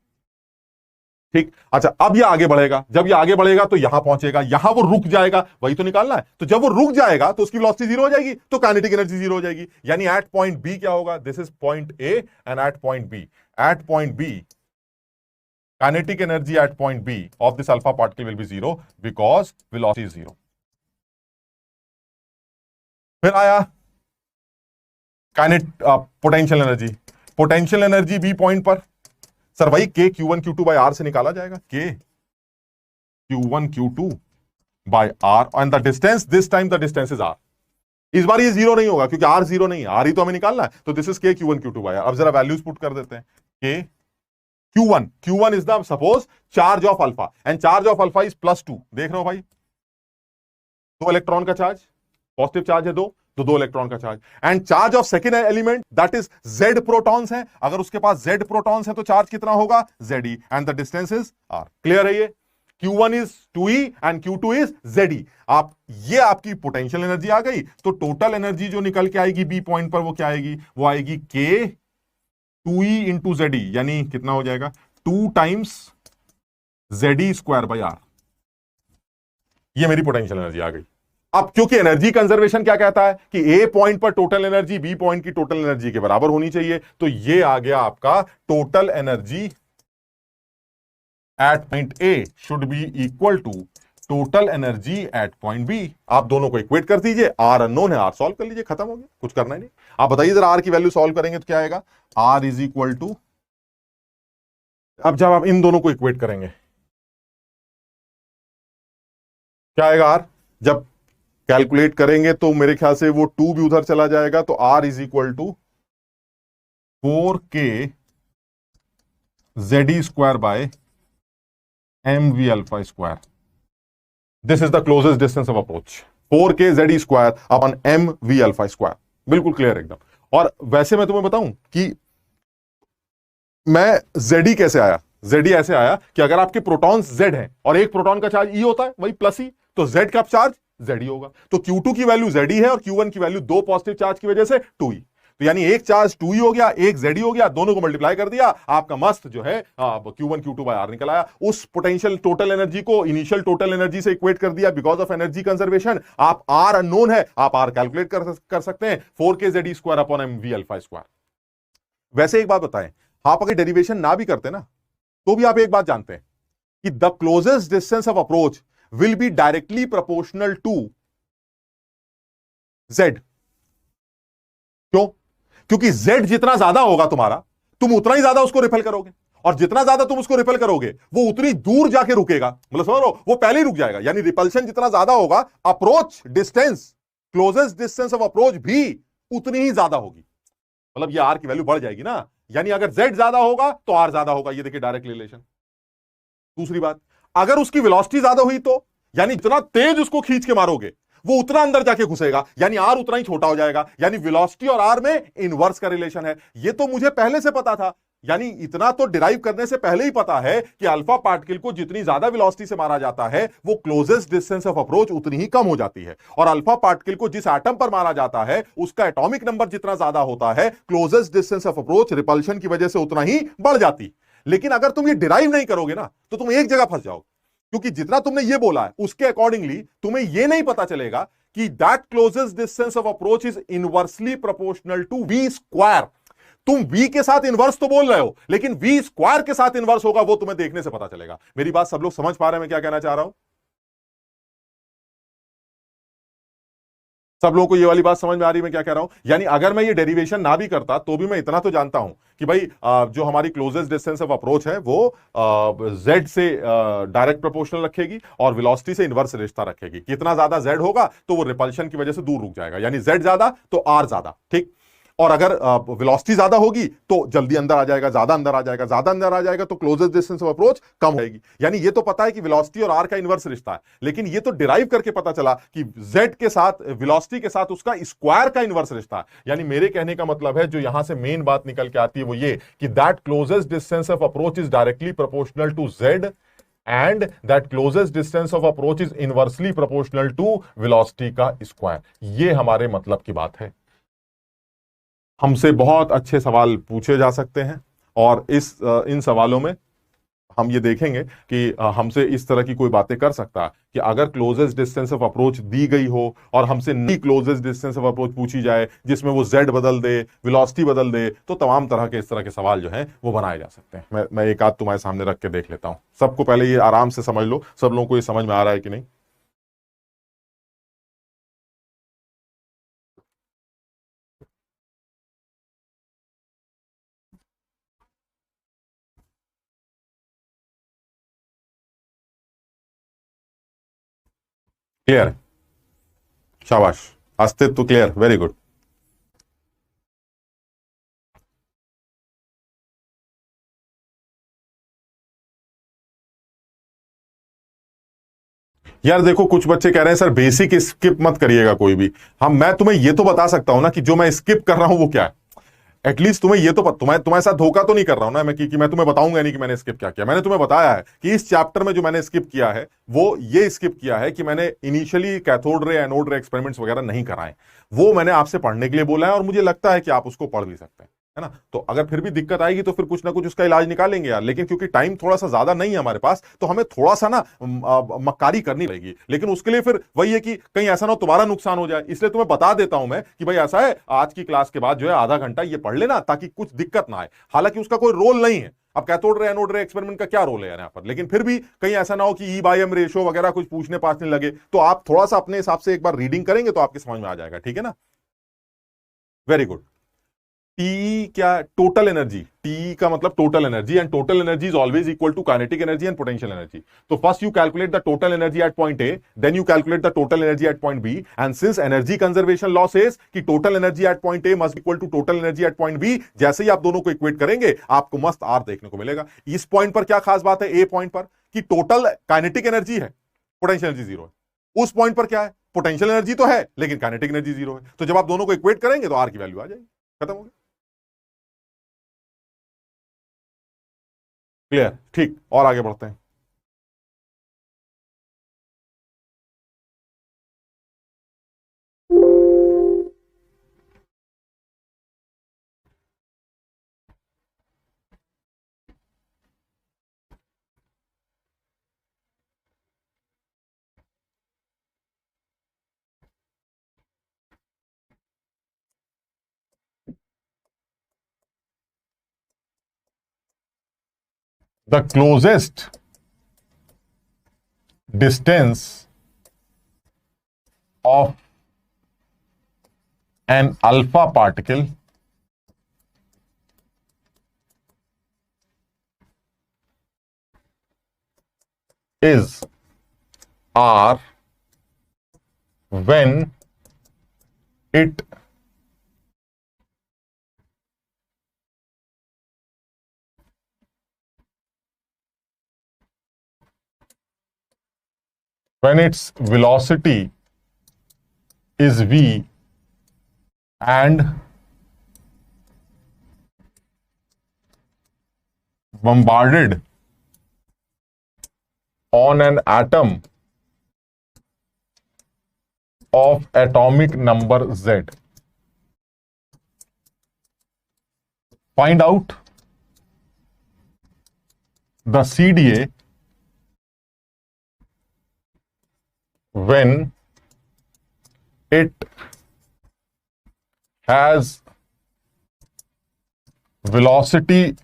ठीक, अच्छा अब ये आगे बढ़ेगा, जब ये आगे बढ़ेगा तो यहां पहुंचेगा, यहां वो रुक जाएगा, वही तो निकालना है। तो जब वो रुक जाएगा तो उसकी वेलोसिटी जीरो हो जाएगी, तो काइनेटिक एनर्जी जीरो हो जाएगी। यानी एट पॉइंट बी क्या होगा? This is point A and at point B kinetic energy at point B of this alpha particle will be zero because velocity is zero. फिर आया पोटेंशियल एनर्जी बी पॉइंट पर। Sir भाई k q1 q2 by r से निकाला जाएगा, k q1 q2 by r and the distance, this time the distance is r। इस बार ये zero नहीं होगा क्योंकि r जीरो नहीं है, r ही तो हमें निकालना है। तो this is k q1 q2 by r। अब जरा वैल्यूज पुट कर देते हैं। k q1 is the suppose charge of alpha and charge of alpha is +2। देख रहे हो भाई, दो इलेक्ट्रॉन का चार्ज, पॉजिटिव चार्ज है दो, तो दो इलेक्ट्रॉन का charge. And charge of second element that is z protons है। अगर उसके पास z प्रोटॉन्स है तो चार्ज कितना होगा? Ze and the distance is r। Clear है? ये q1 is 2e and q2 is Ze। आप ये आपकी पोटेंशियल एनर्जी आ गई। तो टोटल एनर्जी जो निकल के आएगी बी पॉइंट पर वो क्या आएगी? वो आएगी k 2e इंटू Ze, यानी कितना हो जाएगा? 2 times Ze square by r। ये मेरी पोटेंशियल एनर्जी आ गई। अब क्योंकि एनर्जी कंजर्वेशन क्या कहता है कि ए पॉइंट पर टोटल एनर्जी बी पॉइंट की टोटल एनर्जी के बराबर होनी चाहिए, तो ये आ गया आपका total energy at point A should be equal to total energy at point B. आप दोनों को इक्वेट कर दीजिए, आर अननोन है, आर सॉल्व कर लीजिए, खत्म हो गया, कुछ करना ही नहीं। आप बताइए जरा आर की वैल्यू सॉल्व करेंगे तो क्या आएगा? आर इज इक्वल टू, अब जब आप इन दोनों को इक्वेट करेंगे क्या आएगा? आर जब कैलकुलेट करेंगे तो मेरे ख्याल से वो 2 भी उधर चला जाएगा, तो r is equal to 4k Ze square by mv alpha square. This is the closest distance of approach, 4k Ze square upon mv alpha square. बिल्कुल क्लियर एकदम। और वैसे मैं तुम्हें बताऊं कि मैं Ze कैसे आया? Ze ऐसे आया कि अगर आपके प्रोटॉन्स Z हैं और एक प्रोटॉन का चार्ज E होता है वही प्लस E, तो Z का चार्ज Ze होगा। तो Q2 की वैल्यू Ze है और Q1 की वैल्यू दो पॉजिटिव चार्ज की वजह से 2e, तो यानी एक चार्ज 2e हो गया, एक Ze हो गया, दोनों को मल्टीप्लाई कर दिया, आपका मस्त जो है Q1 Q2 बाय r निकल आया। उस पोटेंशियल टोटल एनर्जी को इनिशियल टोटल एनर्जी से इक्वेट कर दिया बिकॉज ऑफ एनर्जी कंजर्वेशन। आप r अननोन है, आप r कैलकुलेट कर सकते हैं, 4k Ze square upon mv alpha square. वैसे एक बात बताएं, आप अगर डेरिवेशन ना भी करते ना तो भी आप एक बात जानते हैं कि the closest distance of approach will be directly proportional to Z। क्यों? क्योंकि Z जितना ज्यादा होगा तुम्हारा, तुम उतना ही ज्यादा उसको रिपेल करोगे, और जितना ज्यादा तुम उसको रिपेल करोगे वो उतनी दूर जाके रुकेगा। मतलब समझ लो, वो पहले ही रुक जाएगा। यानी रिपल्शन जितना ज्यादा होगा, approach distance, closest distance of approach भी उतनी ही ज्यादा होगी। मतलब ये R की वैल्यू बढ़ जाएगी ना। यानी अगर Z ज्यादा होगा तो R ज्यादा होगा। ये देखिए डायरेक्ट रिलेशन। दूसरी बात, अगर उसकी वेलोसिटी ज्यादा हुई तो यानी जितना तेज उसको खींच के मारोगे वो उतना अंदर जाके घुसेगा, यानी आर उतना ही छोटा हो जाएगा। यानी वेलोसिटी और आर में इनवर्स का रिलेशन है। ये तो मुझे पहले से पता था, यानी इतना तो डिराइव करने से पहले ही पता है कि अल्फा पार्टिकल को जितनी ज्यादा वेलोसिटी से मारा जाता है वो क्लोजेस्ट डिस्टेंस ऑफ अप्रोच उतनी ही कम हो जाती है, और अल्फा पार्टिकल को जिस एटम पर मारा जाता है उसका एटॉमिक नंबर जितना ज्यादा होता है, closest distance of approach repulsion की वजह से उतना ही बढ़ जाती। लेकिन अगर तुम ये डिराइव नहीं करोगे ना तो तुम एक जगह फंस जाओगे, क्योंकि जितना तुमने ये बोला है उसके अकॉर्डिंगली तुम्हें ये नहीं पता चलेगा कि that closest distance of approach is inversely proportional to V square. तुम v के साथ इनवर्स तो बोल रहे हो, लेकिन v स्क्वायर के साथ इनवर्स होगा वो तुम्हें देखने से पता चलेगा। मेरी बात सब लोग समझ पा रहे हैं मैं क्या कहना चाह रहा हूं? सब लोगों को ये वाली बात समझ में आ रही है मैं क्या कह रहा हूं? यानी अगर मैं ये डेरिवेशन ना भी करता तो भी मैं इतना तो जानता हूं कि भाई जो हमारी क्लोजेस्ट डिस्टेंस ऑफ अप्रोच है वो z से डायरेक्ट प्रोपोर्शनल रखेगी और वेलोसिटी से इनवर्स रिश्ता रखेगी। कितना ज्यादा z होगा तो वो रिपल्शन की वजह से दूर रुक जाएगा, यानी z ज्यादा तो r ज्यादा, ठीक। और अगर वेलोसिटी ज्यादा होगी तो जल्दी अंदर आ जाएगा, ज्यादा अंदर आ जाएगा, ज्यादा अंदर आ जाएगा तो क्लोजेस्ट डिस्टेंस ऑफ अप्रोच कम होगी। यानी ये तो पता है कि वेलोसिटी और आर का इनवर्स रिश्ता है, लेकिन ये तो डिराइव करके पता चला कि जेड के साथ वेलोसिटी के साथ उसका स्क्वायर का इनवर्स रिश्ता है। यानी मेरे कहने का मतलब है, जो यहां से मेन बात निकल के आती है वो ये कि that closest distance of approach is directly proportional to Z and that closest distance of approach is inversely proportional to velocity का स्क्वायर। ये हमारे मतलब की बात है। हमसे बहुत अच्छे सवाल पूछे जा सकते हैं और इन सवालों में हम ये देखेंगे कि हमसे इस तरह की कोई बातें कर सकता है कि अगर क्लोजेस्ट डिस्टेंस ऑफ अप्रोच दी गई हो और हमसे नई क्लोजेस्ट डिस्टेंस ऑफ अप्रोच पूछी जाए जिसमें वो z बदल दे, वेलोसिटी बदल दे, तो तमाम तरह के इस तरह के सवाल जो हैं वो बनाए जा सकते हैं। मैं एक आध तुम्हारे सामने रख के देख लेता हूं। सबको पहले ये आराम से समझ लो, सब लोगों को ये समझ में आ रहा है कि नहीं? क्लियर है? शाबाश, अस्तित्व क्लियर, वेरी गुड। यार देखो, कुछ बच्चे कह रहे हैं सर बेसिक स्किप मत करिएगा कोई भी। मैं तुम्हें ये तो बता सकता हूं ना कि जो मैं स्किप कर रहा हूं वो क्या है। एटलीस्ट तुम्हें ये तो तुम्हारे साथ धोखा तो नहीं कर रहा हूं ना मैं कि मैं तुम्हें बताऊंगा नहीं कि मैंने स्किप क्या किया। मैंने तुम्हें बताया है कि इस चैप्टर में जो मैंने स्किप किया है वो ये स्किप किया है कि मैंने इनिशियली कैथोड रे एनोड रे एक्सपेरिमेंट्स वगैरह नहीं कराए। वो मैंने आपसे पढ़ने के लिए बोला है और मुझे लगता है कि आप उसको पढ़ भी सकते हैं, है ना। तो अगर फिर भी दिक्कत आएगी तो फिर कुछ ना कुछ उसका इलाज निकालेंगे यार। लेकिन क्योंकि टाइम थोड़ा सा ज्यादा नहीं है हमारे पास, तो हमें थोड़ा सा ना मक्कारी करनी पड़ेगी। लेकिन उसके लिए फिर वही है कि कहीं ऐसा ना हो तुम्हारा नुकसान हो जाए, इसलिए तुम्हें बता देता हूं मैं कि भाई ऐसा है, आज की क्लास के बाद जो है आधा घंटा ये पढ़ लेना ताकि कुछ दिक्कत ना आए। हालांकि उसका कोई रोल नहीं है, अब कैथोड रे एनोड रे एक्सपेरिमेंट का क्या रोल है यहाँ पर, लेकिन फिर भी कहीं ऐसा ना हो कि ई बाई एम रेशो वगैरह कुछ पूछने पाछने लगे, तो आप थोड़ा सा अपने हिसाब से एक बार रीडिंग करेंगे तो आपके समझ में आ जाएगा, ठीक है ना। Very good. टीई क्या? Total energy. टीई का मतलब total energy, and total energy is always equal to kinetic energy and potential energy. तो first you calculate the total energy at point A, then you calculate the total energy at point B, and since energy conservation law says कि total energy at point A must equal to total energy at point B, जैसे ही आप दोनों को equate करेंगे आपको मस्त are देखने को मिलेगा। इस पॉइंट पर क्या खास बात है, ए पॉइंट पर, कि टोटल काइनेटिक एनर्जी है, पोटेंशियल एनर्जी जीरो है। उस पॉइंट पर क्या है, पोटेंशियल एनर्जी तो है लेकिन काइनेटिक एनर्जी जीरो है। तो जब आप दोनों को इक्वेट करेंगे तो आर की वैल्यू आ जाएगी, खत्म हो गया। क्लियर? ठीक, और आगे बढ़ते हैं। The closest distance of an alpha particle is r when it when its velocity is v and bombarded on an atom of atomic number z. Find out the CDA when it has velocity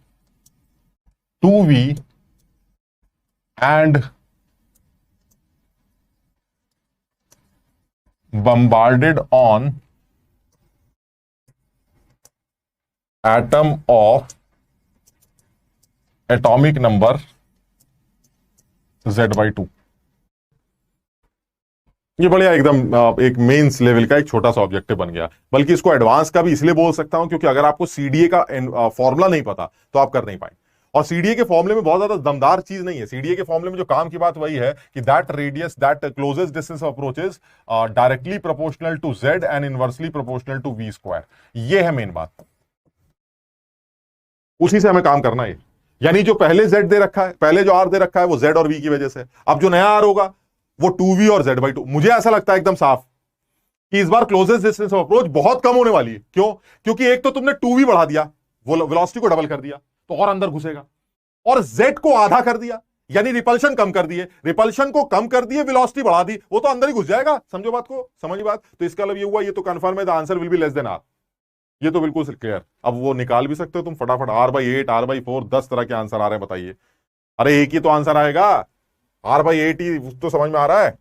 2v and bombarded on atom of atomic number Z/2। ये बढ़िया एकदम एक mains level का एक छोटा सा objective बन गया। बल्कि इसको एडवांस का भी इसलिए बोल सकता हूं क्योंकि अगर आपको सीडीए का फॉर्मूला नहीं पता तो आप कर नहीं पाए। और सीडीए के फॉर्मूले में बहुत ज्यादा दमदार चीज नहीं है। सीडीए के फॉर्मूले में जो काम की बात वही है कि that radius that closest distance of approach is directly proportional to Z and inversely proportional to V square. ये है मेन बात, उसी से हमें काम करना है। यानी जो पहले जेड दे रखा है, पहले जो आर दे रखा है वो जेड और वी की वजह से, अब जो नया आर होगा वो 2v और Z/2। मुझे ऐसा लगता है एकदम साफ कि इस बार क्लोजेस्ट डिस्टेंस ऑफ अप्रोच बहुत कम होने वाली है। क्यों? क्योंकि एक तो तुमने 2v बढ़ा दिया, वो वेलोसिटी को डबल कर दिया तो और अंदर घुसेगा, और Z को आधा कर दिया यानी रिपल्शन कम कर दिए, रिपल्शन को कम कर दिए, वेलोसिटी बढ़ा दी, वो तो अंदर ही घुस जाएगा। समझो बात को, समझी बात। तो इसका मतलब ये हुआ, ये तो कंफर्म है, the answer will be less than R. ये तो बिल्कुल क्लियर। अब वो निकाल भी सकते हो तुम फटाफट, R/8 R/4 10 तरह के आंसर आ रहे हैं, बताइए। अरे एक ही तो आंसर आएगा, R/8 ही तो समझ में आ रहा है,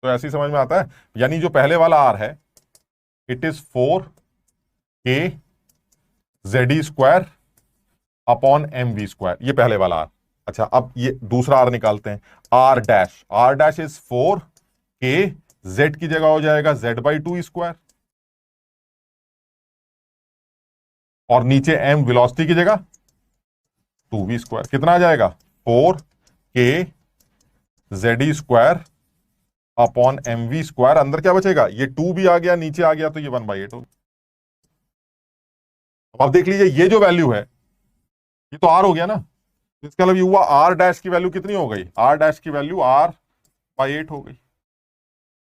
तो ऐसे ही समझ में आता है। यानी जो पहले वाला R है it is 4k ZE² upon MV², ये पहले वाला R। अच्छा अब ये दूसरा R निकालते हैं, R' इज 4k, Z की जगह हो जाएगा Z/2² और नीचे M वेलोसिटी की जगह 2v²। कितना आ जाएगा? 4k ZE² upon MV²। अंदर क्या बचेगा? ये 2 भी आ गया, नीचे आ गया तो ये 1/8 हो। अब देख लीजिए ये जो वैल्यू है ये तो R हो गया ना, इसका मतलब ये हुआ R' की वैल्यू कितनी हो गई? R' की वैल्यू R/8 हो गई।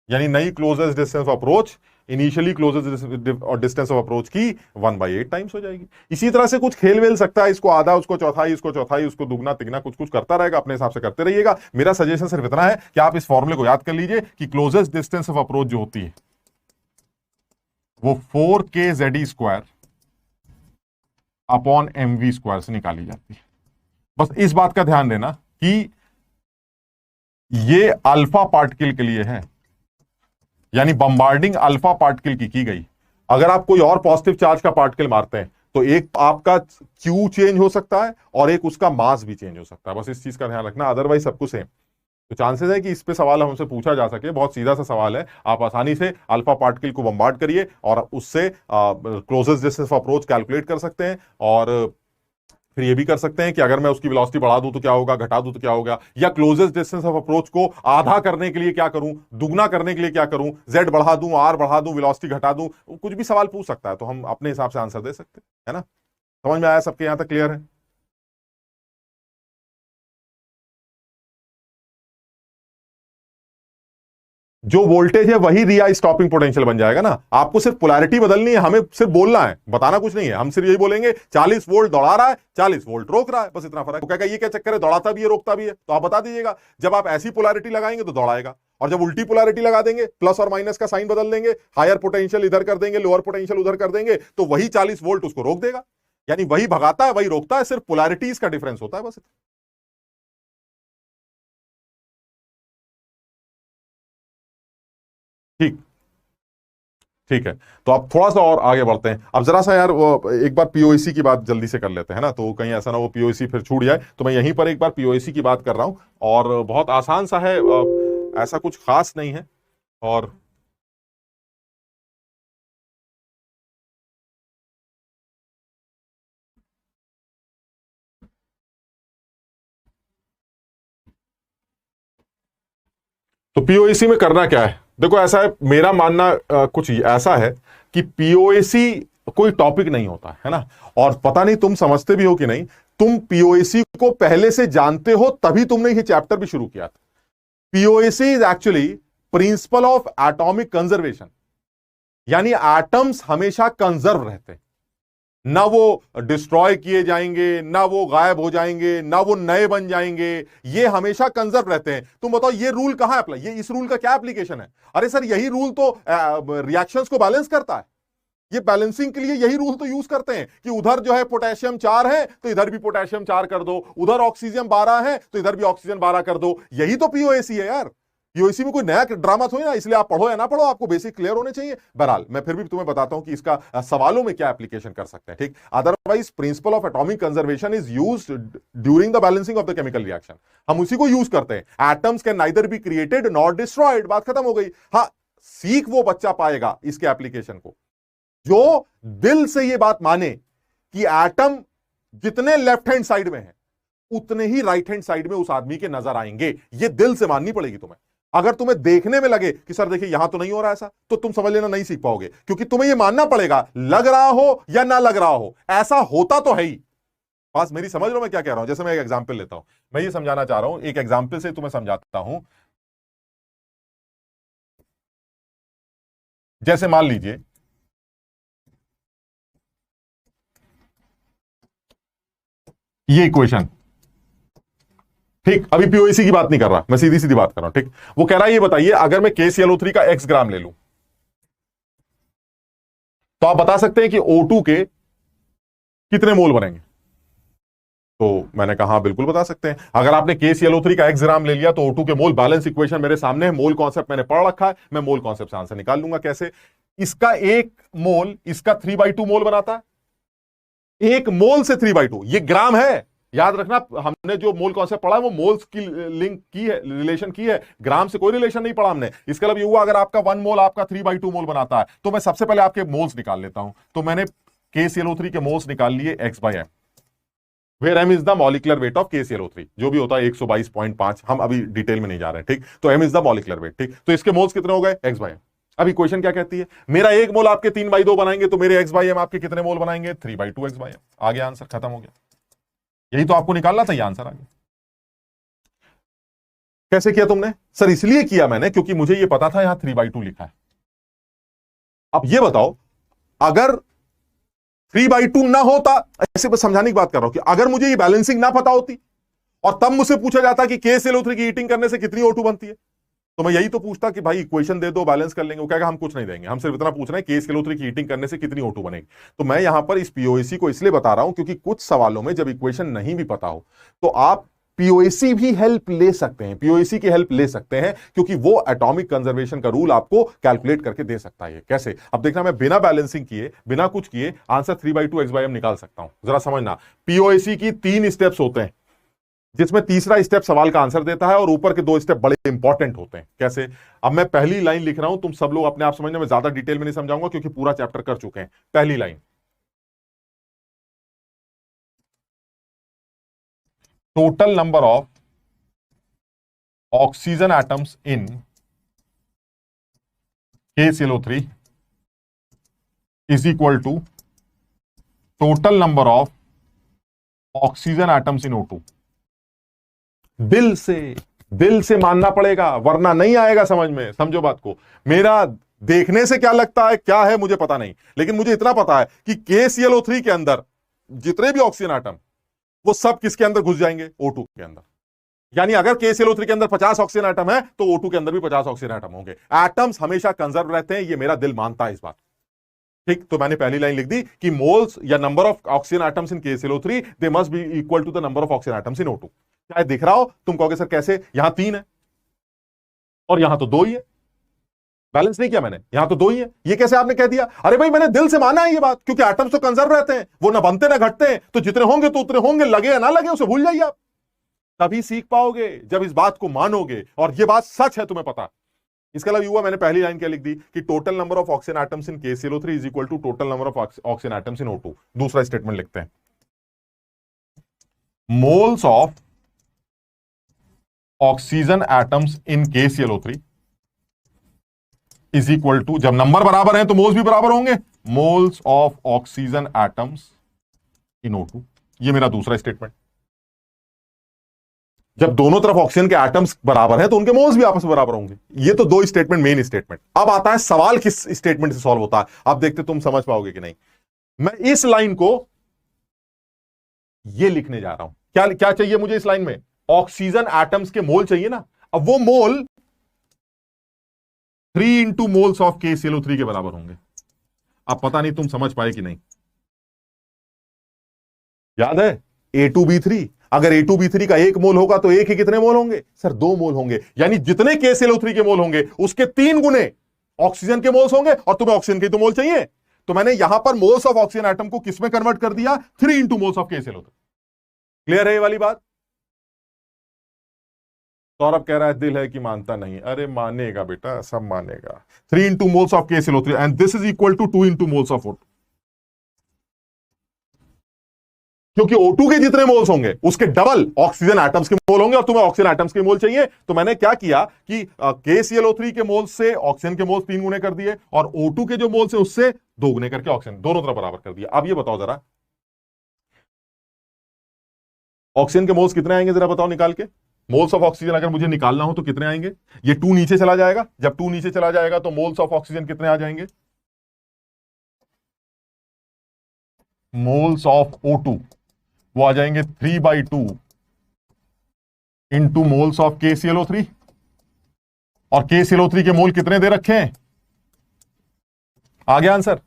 यानी नई closest distance of approach initially closest distance of approach की 1/8 टाइम्स हो जाएगी। इसी तरह से कुछ खेल वेल सकता है, इसको आधा, उसको चौथाई, इसको चौथाई, उसको दुगना तिगना, कुछ कुछ करता रहेगा, अपने हिसाब से करते रहिएगा। मेरा सजेशन सिर्फ इतना है कि आप इस फॉर्मूले को याद कर लीजिए कि क्लोजेस्ट डिस्टेंस ऑफ अप्रोच जो होती है वो 4k ZE² अपॉन MV² से निकाली जाती है। बस इस बात का ध्यान देना कि ये अल्फा पार्टिकल के लिए है, यानी बम्बार्डिंग अल्फा पार्टिकल की गई। अगर आप कोई और पॉजिटिव चार्ज का पार्टिकल मारते हैं तो एक आपका क्यू चेंज हो सकता है और एक उसका मास भी चेंज हो सकता है। बस इस चीज का ध्यान रखना, अदरवाइज सब कुछ सेम। तो चांसेस है कि इस पे सवाल हमसे पूछा जा सके, बहुत सीधा सा सवाल है। आप आसानी से अल्फा पार्टिकल को बम्बार्ड करिए और उससे closest distance of approach calculate कर सकते हैं। और फिर ये भी कर सकते हैं कि अगर मैं उसकी वेलोसिटी बढ़ा दूं तो क्या होगा, घटा दूं तो क्या होगा, या क्लोजेस्ट डिस्टेंस ऑफ अप्रोच को आधा करने के लिए क्या करूं, दुगना करने के लिए क्या करूं, Z बढ़ा दूं, R बढ़ा दूं, वेलोसिटी घटा दूं, कुछ भी सवाल पूछ सकता है। तो हम अपने हिसाब से आंसर दे सकते हैं, है ना। समझ में आया? सबके यहां तक क्लियर है? जो वोल्टेज है वही रिया स्टॉपिंग पोटेंशियल बन जाएगा ना। आपको सिर्फ पोलैरिटी बदलनी है, हमें सिर्फ बोलना है, बताना कुछ नहीं है। हम सिर्फ यही बोलेंगे 40 वोल्ट दौड़ा रहा है, 40 वोल्ट रोक रहा है, बस इतना फर्क। तो कहेगा ये क्या चक्कर है, दौड़ाता भी है रोकता भी है, तो आप बता दीजिएगा। जब आप ऐसी पोलैरिटी लगाएंगे तो दौड़ाएगा, और जब उल्टी पोलैरिटी लगा देंगे, प्लस और माइनस का साइन बदल देंगे, हायर पोटेंशियल इधर कर देंगे, लोअर पोटेंशियल उधर कर देंगे, तो वही 40 वोल्ट उसको रोक देगा। यानी वही भगाता है वही रोकता है, सिर्फ पोलैरिटीज का डिफरेंस होता है बस। ठीक, ठीक है। तो आप थोड़ा सा और आगे बढ़ते हैं। अब जरा सा यार वो एक बार पीओएसी की बात जल्दी से कर लेते हैं ना, तो कहीं ऐसा ना वो पीओएसी फिर छूट जाए। तो मैं यहीं पर एक बार पीओएसी की बात कर रहा हूं, और बहुत आसान सा है, ऐसा कुछ खास नहीं है। और तो पीओएसी में करना क्या है, देखो ऐसा है, मेरा मानना कुछ ऐसा है कि पीओएसी कोई टॉपिक नहीं होता है ना। और पता नहीं तुम समझते भी हो कि नहीं, तुम पीओएसी को पहले से जानते हो तभी तुमने ये चैप्टर भी शुरू किया था। POAC is actually principle of atomic conservation, यानी एटम्स हमेशा कंजर्व रहते हैं। ना वो डिस्ट्रॉय किए जाएंगे, ना वो गायब हो जाएंगे, ना वो नए बन जाएंगे, ये हमेशा कंजर्व रहते हैं। तुम बताओ ये रूल कहां अप्लाई, ये इस रूल का क्या एप्लीकेशन है? अरे सर यही रूल तो रिएक्शंस को बैलेंस करता है। ये बैलेंसिंग के लिए यही रूल तो यूज करते हैं कि उधर जो है पोटेशियम 4 है तो इधर भी पोटेशियम 4 कर दो, उधर ऑक्सीजन 12 है तो इधर भी ऑक्सीजन 12 कर दो। यही तो पीओएसी है यार। पीओएसी में कोई नया ड्रामा थोड़ी ना, इसलिए आप पढ़ो या ना पढ़ो आपको बेसिक क्लियर होने चाहिए। बहरहाल मैं फिर भी तुम्हें बताता हूं कि इसका सवालों में क्या एप्लीकेशन कर सकते हैं, ठीक। Otherwise principle of atomic conservation is used during the balancing of the chemical reaction. हम उसी को यूज करते हैं। Atoms can neither be created not destroyed, बात खत्म हो गई। हाँ, सीख वो बच्चा पाएगा इसके एप्लीकेशन को जो दिल से ये बात माने कि एटम जितने लेफ्ट हैंड साइड में है उतने ही राइट हैंड साइड में उस आदमी के नजर आएंगे। ये दिल से माननी पड़ेगी तुम्हें। अगर तुम्हें देखने में लगे कि सर देखिए यहां तो नहीं हो रहा ऐसा, तो तुम समझ लेना नहीं सीख पाओगे, क्योंकि तुम्हें यह मानना पड़ेगा, लग रहा हो या ना लग रहा हो, ऐसा होता तो है ही। बस मेरी समझ लो मैं क्या कह रहा हूं। जैसे मैं एक एग्जांपल लेता हूं, मैं ये समझाना चाह रहा हूं, एक एग्जांपल से तुम्हें समझाता हूं। जैसे मान लीजिए ये इक्वेशन, ठीक। अभी पीओएसी की बात नहीं कर रहा, मैं सीधी सीधी बात कर रहा हूं, ठीक। वो कह रहा है ये बताइए अगर मैं KClO3 का x ग्राम ले लूं तो आप बता सकते हैं कि O2 के कितने मोल बनेंगे? तो मैंने कहा बिल्कुल बता सकते हैं। अगर आपने KClO3 का x ग्राम ले लिया तो O2 के मोल, बैलेंस इक्वेशन मेरे सामने है, मोल कॉन्सेप्ट मैंने पढ़ रखा है, मैं मोल कॉन्सेप्ट से आंसर निकाल लूंगा। कैसे? इसका एक मोल इसका 3/2 मोल बनाता है। एक मोल से 3/2, ये ग्राम है, याद रखना। हमने जो मोल कॉन्सेप्ट पढ़ा है वो मोल्स की लिंक की है, रिलेशन की है, ग्राम से कोई रिलेशन नहीं पढ़ा हमने। इसका मतलब ये हुआ अगर आपका 1 मोल आपका 3/2 मोल बनाता है, तो मैं सबसे पहले आपके मोल्स निकाल लेता हूं। तो मैंने KClO3 के मोल्स निकाल लिए x/m, where m is the molecular weight of KClO3, जो भी होता है 122.5, हम अभी डिटेल में नहीं जा रहे हैं, ठीक। तो m is the molecular wait, ठीक। तो इसके मोल्स कितने हो गए? x/m। अब इक्वेशन क्या कहती है? मेरा एक मोल आपके 3/2 बनाएंगे तो मेरे x/m आपके कितने मोल बनाएंगे? 3/2 x/m। आ गया आंसर, खत्म हो गया। यही तो आपको निकालना था, ये आंसर आ गया। कैसे किया तुमने? सर इसलिए किया मैंने क्योंकि मुझे ये पता था यहां 3/2 लिखा है। अब ये बताओ अगर 3/2 ना होता, ऐसे बस समझाने की बात कर रहा हूं कि अगर मुझे ये बैलेंसिंग ना पता होती और तब मुझसे पूछा जाता कि KClO3 की हीटिंग करने से कितनी O2 बनती है, तो मैं यही तो पूछता कि भाई इक्वेशन दे दो, बैलेंस कर लेंगे। वो कहेगा हम कुछ नहीं देंगे, हम सिर्फ इतना पूछ रहे हैं KClO3 की हीटिंग करने से कितनी O2 बनेगी। तो मैं यहां पर इस पीओएसी को इसलिए बता रहा हूं क्योंकि कुछ सवालों में जब इक्वेशन नहीं भी पता हो तो आप पीओएसी भी हेल्प ले सकते हैं, पीओएसी की हेल्प ले सकते हैं, क्योंकि वो एटॉमिक कंजर्वेशन का रूल आपको कैलकुलेट करके दे सकता है। कैसे? अब देखना, मैं बिना बैलेंसिंग किए, बिना कुछ किए आंसर 3/2 x/m निकाल सकता हूं। जरा समझना, पीओएसी की 3 स्टेप्स होते हैं, जिसमें तीसरा स्टेप सवाल का आंसर देता है और ऊपर के 2 स्टेप बड़े इंपॉर्टेंट होते हैं। कैसे? अब मैं पहली लाइन लिख रहा हूं, तुम सब लोग अपने आप समझने में, ज्यादा डिटेल में नहीं समझाऊंगा क्योंकि पूरा चैप्टर कर चुके हैं। पहली line, total number of oxygen atoms in KClO3 is equal to total number of oxygen atoms in O2। दिल से मानना पड़ेगा वरना नहीं आएगा समझ में। समझो बात को। मेरा देखने से क्या लगता है, क्या है मुझे पता नहीं, लेकिन मुझे इतना पता है कि KClO3 के अंदर जितने भी ऑक्सीजन आइटम वो सब किसके अंदर घुस जाएंगे? O2 के अंदर। यानी अगर KClO3 के अंदर 50 ऑक्सीजन आइटम है तो O2 के अंदर भी 50 ऑक्सीजन आइटम होंगे। एटम्स हमेशा कंजर्व रहते हैं, ये मेरा दिल मानता है इस बात, ठीक। तो मैंने पहली लाइन लिख दी कि मोल्स या number of oxygen atoms in KClO3 they must be equal to the number of oxygen atoms in O2। क्या दिख रहा हो? तुम कहोगे सर कैसे, यहां 3 है और यहां तो 2 ही है, बैलेंस नहीं किया मैंने, यहां तो 2 ही है, ये कैसे आपने कह दिया? अरे भाई मैंने दिल से माना है ये बात, क्योंकि एटम्स तो कंजर्व रहते हैं, वो ना बनते ना घटते हैं, तो जितने होंगे तो उतने होंगे, लगे या ना लगे उसे भूल जाइए आप। तभी सीख पाओगे जब इस बात को मानोगे और ये बात सच है, तुम्हें पता। इसके अलावा हुआ, मैंने पहली लाइन क्या लिख दी कि total number of oxygen atoms in KClO3 is equal to total number of oxygen atoms in O2। दूसरा स्टेटमेंट लिखते हैं, moles of oxygen atoms in KClO3 is equal to, जब नंबर बराबर है तो मोल्स भी बराबर होंगे, moles of oxygen atoms in O2। ये मेरा दूसरा स्टेटमेंट। जब दोनों तरफ ऑक्सीजन के एटम्स बराबर हैं तो उनके मोल्स भी आपस में बराबर होंगे। ये तो 2 स्टेटमेंट, मेन स्टेटमेंट। अब आता है सवाल किस स्टेटमेंट से सॉल्व होता है। अब देखते तुम समझ पाओगे कि नहीं। मैं इस लाइन को ये लिखने जा रहा हूं। क्या क्या चाहिए मुझे इस लाइन में? ऑक्सीजन एटम्स के मोल चाहिए ना। अब वो मोल 3 इंटू मोल्स ऑफ KClO3 के बराबर होंगे। अब पता नहीं तुम समझ पाए कि नहीं। याद है A2B3, अगर A2B3 का 1 मोल होगा तो एक ही कितने मोल होंगे सर? 2 मोल होंगे। यानी जितने KClO3 के मोल होंगे उसके 3 गुने ऑक्सीजन के मोल्स होंगे, और तुम्हें ऑक्सीजन के तो मोल चाहिए, तो मैंने यहां पर मोल्स ऑफ ऑक्सीजन एटम को किसमें कन्वर्ट कर दिया? 3 into moles of KClO3। Clear है ये वाली बात? सौरभ कह रहा है दिल है कि मानता नहीं। अरे मानेगा बेटा, सब मानेगा। 3 into moles of KClO3 and this is equal to 2 into moles of O2। क्योंकि O2 के जितने मोल्स होंगे उसके डबल ऑक्सीजन एटम्स के मोल होंगे, और तुम्हें ऑक्सीजन एटम्स के मोल चाहिए, तो मैंने क्या किया कि KClO3 के मोल से ऑक्सीजन के मोल्स 3 गुने कर दिए, और O2 के जो मोल्स है उससे 2 गुने करके ऑक्सीजन दोनों तरफ बराबर कर दिया। अब ये बताओ जरा, ऑक्सीजन के मोल्स कितने आएंगे? जरा बताओ निकाल के। मोल्स ऑफ ऑक्सीजन अगर मुझे निकालना हो तो कितने आएंगे? ये 2 नीचे चला जाएगा, जब 2 नीचे चला जाएगा तो मोल्स ऑफ ऑक्सीजन कितने आ जाएंगे? मोल्स ऑफ O2 वो आ जाएंगे 3/2 इंटू मोल्स ऑफ KClO3। और KClO3 के मोल कितने दे रखे हैं? आ गया आंसर?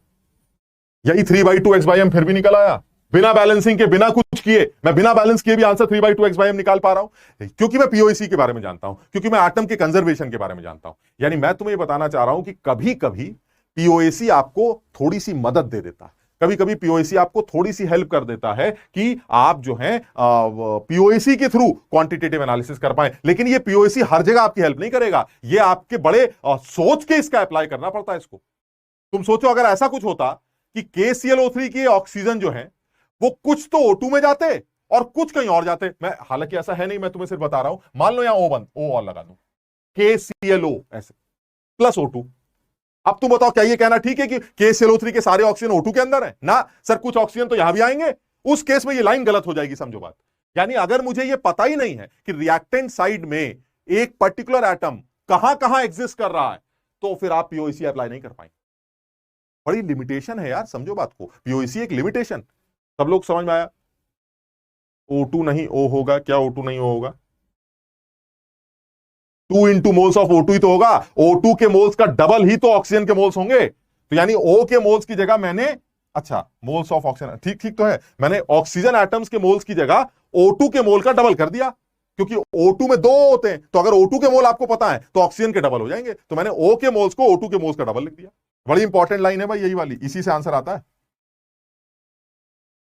यही 3/2 x/m फिर भी निकल आया, बिना बैलेंसिंग के, बिना कुछ किए। मैं बिना बैलेंस किए भी आंसर 3/2 x/m निकाल पा रहा हूं, क्योंकि मैं POEC के बारे में जानता हूं, क्योंकि मैं एटम के कंजर्वेशन के बारे में जानता हूं। यानी मैं तुम्हें बताना चाह रहा हूं कि कभी कभी POEC आपको थोड़ी सी मदद दे देता है, कभी कभी POEC आपको थोड़ी सी हेल्प कर देता है कि आप जो है POEC के थ्रू क्वांटिटेटिव एनालिसिस कर पाए। लेकिन ये POEC हर जगह आपकी हेल्प नहीं करेगा, ये आपके बड़े सोच के इसका अप्लाई करना पड़ता है इसको। तुम सोचो अगर ऐसा कुछ होता कि KClO3 की ऑक्सीजन जो है वो कुछ तो O2 में जाते और कुछ कहीं और जाते। मैं हालांकि ऐसा है नहीं, मैं तुम्हें सिर्फ बता रहा हूं। मान लो यहां O और लगा दो, KClO ऐसे प्लस O2। अब तुम बताओ क्या ये कहना ठीक है कि KClO3 के सारे ऑक्सीजन O2 के अंदर है ना? सर कुछ ऑक्सीजन तो यहां भी आएंगे। उस केस में ये लाइन गलत हो जाएगी, समझो बात। यानी अगर मुझे ये पता ही नहीं है कि रिएक्टेंट साइड में एक पर्टिकुलर एटम कहां कहां एग्जिस्ट कर रहा है, तो फिर आप POEC अप्लाई नहीं कर पाएंगे। बड़ी लिमिटेशन है यार, समझो बात को। POEC एक लिमिटेशन। सब लोग समझ में आया? O2 नहीं O होगा क्या? O2 नहीं O होगा? 2 इंटू मोल्स ऑफ O2 ही तो होगा। O2 के मोल्स का डबल ही तो ऑक्सीजन के मोल्स होंगे। तो यानी O के मोल्स की जगह मैंने, अच्छा मोल्स ऑफ ऑक्सीजन, ठीक ठीक तो है, मैंने ऑक्सीजन एटम्स के मोल्स की जगह O2 के मोल का डबल कर दिया, क्योंकि O2 में 2 होते हैं। तो अगर O2 के मोल आपको पता है तो ऑक्सीजन के डबल हो जाएंगे। तो मैंने O के मोल्स को O2 के मोल्स का डबल लिख दिया। बड़ी इंपॉर्टेंट लाइन है भाई यही वाली, इसी से आंसर आता है।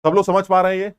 सब लोग समझ पा रहे हैं ये?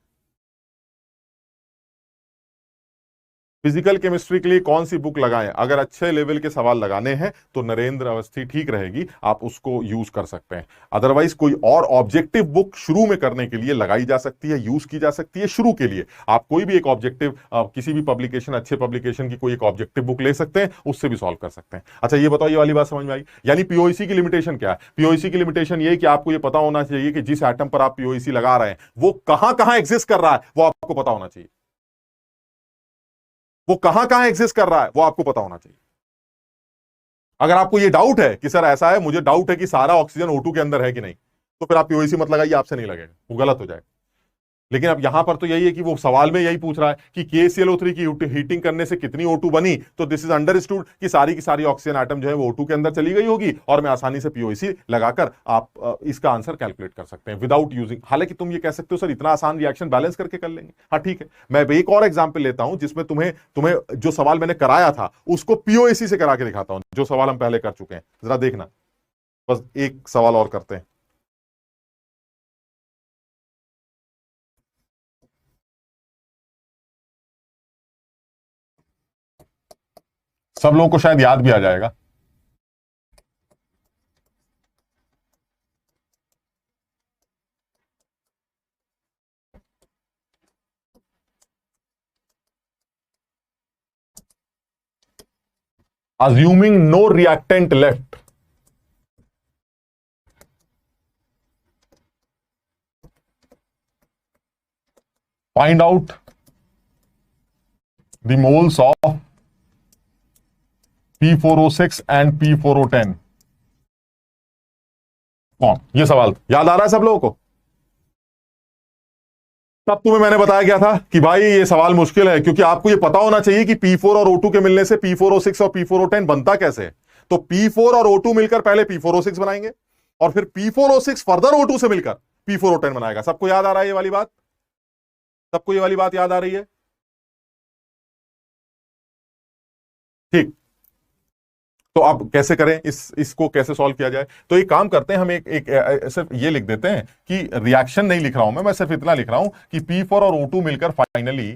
फिजिकल केमिस्ट्री के लिए कौन सी बुक लगाएं? अगर अच्छे लेवल के सवाल लगाने हैं तो नरेंद्र अवस्थी ठीक रहेगी, आप उसको यूज कर सकते हैं। अदरवाइज कोई और ऑब्जेक्टिव बुक शुरू में करने के लिए लगाई जा सकती है, यूज की जा सकती है। शुरू के लिए आप कोई भी एक ऑब्जेक्टिव, किसी भी पब्लिकेशन, अच्छे पब्लिकेशन की कोई एक ऑब्जेक्टिव बुक ले सकते हैं, उससे भी सॉल्व कर सकते हैं। अच्छा ये बताओ, ये वाली बात समझ में आई? यानी POEC की लिमिटेशन क्या है? POEC की लिमिटेशन ये कि आपको ये पता होना चाहिए कि जिस एटम पर आप POEC लगा रहे हैं वो कहां कहां एग्जिस्ट कर रहा है, वो आपको पता होना चाहिए। वो कहां कहां एग्जिस्ट कर रहा है वो आपको पता होना चाहिए। अगर आपको ये डाउट है कि सर ऐसा है, मुझे डाउट है कि सारा ऑक्सीजन O2 के अंदर है कि नहीं, तो फिर आप POEC मत लगाइए, आपसे नहीं लगेगा, वो गलत हो जाएगा। लेकिन अब यहां पर तो यही है कि वो सवाल में यही पूछ रहा है कि KClO3 की हीटिंग करने से कितनी O2 बनी, तो दिस इज अंडरस्टूड कि सारी की सारी ऑक्सीजन एटम जो है वो O2 के अंदर चली गई होगी, और मैं आसानी से POEC लगाकर आप इसका आंसर कैलकुलेट कर सकते हैं विदाउट यूजिंग। हालांकि तुम ये कह सकते हो सर इतना आसान रिएक्शन बैलेंस करके कर लेंगे। हाँ ठीक है, मैं एक और एग्जाम्पल लेता हूं जिसमें तुम्हें तुम्हें जो सवाल मैंने कराया था उसको POEC से करा के दिखाता हूं, जो सवाल हम पहले कर चुके हैं। जरा देखना, बस एक सवाल और करते हैं। सब लोगों को शायद याद भी आ जाएगा। Assuming no reactant left, find out the moles of P4O6 and P4O10। कौन? ये सवाल याद आ रहा है सब लोगों को? तब तुम्हें मैंने बताया गया था कि भाई ये सवाल मुश्किल है, क्योंकि आपको ये पता होना चाहिए कि P4 और O2 के मिलने से P4O6 और P4O10 बनता कैसे है। तो P4 और O2 मिलकर पहले P4O6 बनाएंगे, और फिर P4O6 फर्दर O2 से मिलकर P4O10 बनाएगा। सबको याद आ रहा है ये वाली बात? सबको ये वाली बात याद आ रही है? ठीक। तो अब कैसे करें, इसको कैसे सॉल्व किया जाए? तो एक काम करते हैं, हम सिर्फ ये लिख देते हैं कि रिएक्शन नहीं लिख रहा हूं मैं सिर्फ इतना लिख रहा हूं कि P4 और O2 मिलकर फाइनली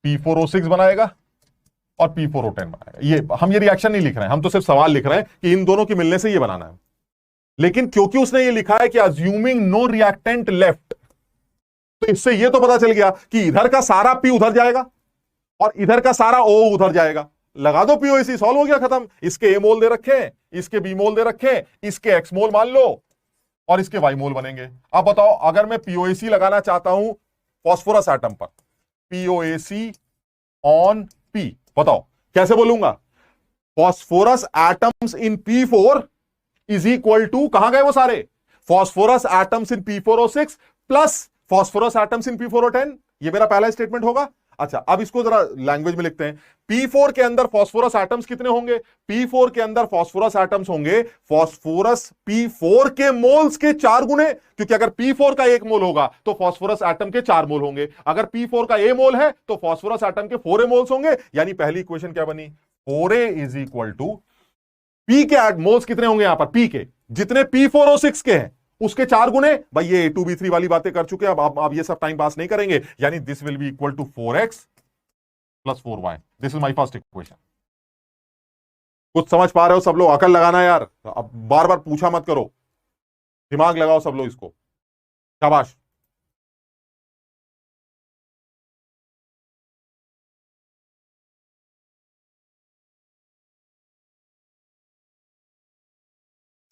P4O6 बनाएगा और P4O10 बनाएगा। ये रिएक्शन नहीं लिख रहे हैं, हम तो सिर्फ सवाल लिख रहे हैं कि इन दोनों के मिलने से ये बनाना है। लेकिन क्योंकि उसने ये लिखा है कि अज्यूमिंग नो रिएक्टेंट लेफ्ट, तो इससे ये तो पता चल गया कि इधर का सारा P उधर जाएगा और इधर का सारा O उधर जाएगा। लगा दो POAC, सॉल्व हो गया, खत्म। इसके ए मोल दे रखे हैं, इसके बी मोल दे रखे हैं, इसके एक्स मोल मान लो और इसके वाई मोल बनेंगे। अब बताओ, अगर मैं POAC लगाना चाहता हूं फॉस्फोरस एटम पर, POAC ऑन P, बताओ कैसे बोलूंगा? Phosphorus atoms in P4 is equal to, कहां गए वो सारे? Phosphorus atoms in P4O6 plus phosphorus atoms in P4O10। ये मेरा पहला स्टेटमेंट होगा। अच्छा, अब इसको जरा लैंग्वेज में लिखते हैं। P4 के अंदर फॉस्फोरस एटम्स कितने होंगे? P4 के अंदर फॉस्फोरस एटम्स होंगे फॉस्फोरस P4 के मोल्स के 4 गुने, क्योंकि अगर P4 का 1 मोल होगा तो फॉस्फोरस एटम के 4 मोल होंगे। अगर P4 का A मोल है तो फॉस्फोरस एटम के 4A मोल्स होंगे। यानी पहली इक्वेशन क्या बनी? 4A is equal to P के मोल्स कितने होंगे यहां पर? P के जितने P4O6 के हैं उसके 4 गुने। भाई ये A2B3 वाली बातें कर चुके हैं, अब ये सब टाइम पास नहीं करेंगे। यानी this will be equal to 4x plus 4y। This is my first equation. कुछ समझ पा रहे हो सब लोग? अकल लगाना यार, अब बार बार पूछा मत करो, दिमाग लगाओ सब लोग इसको। शाबाश।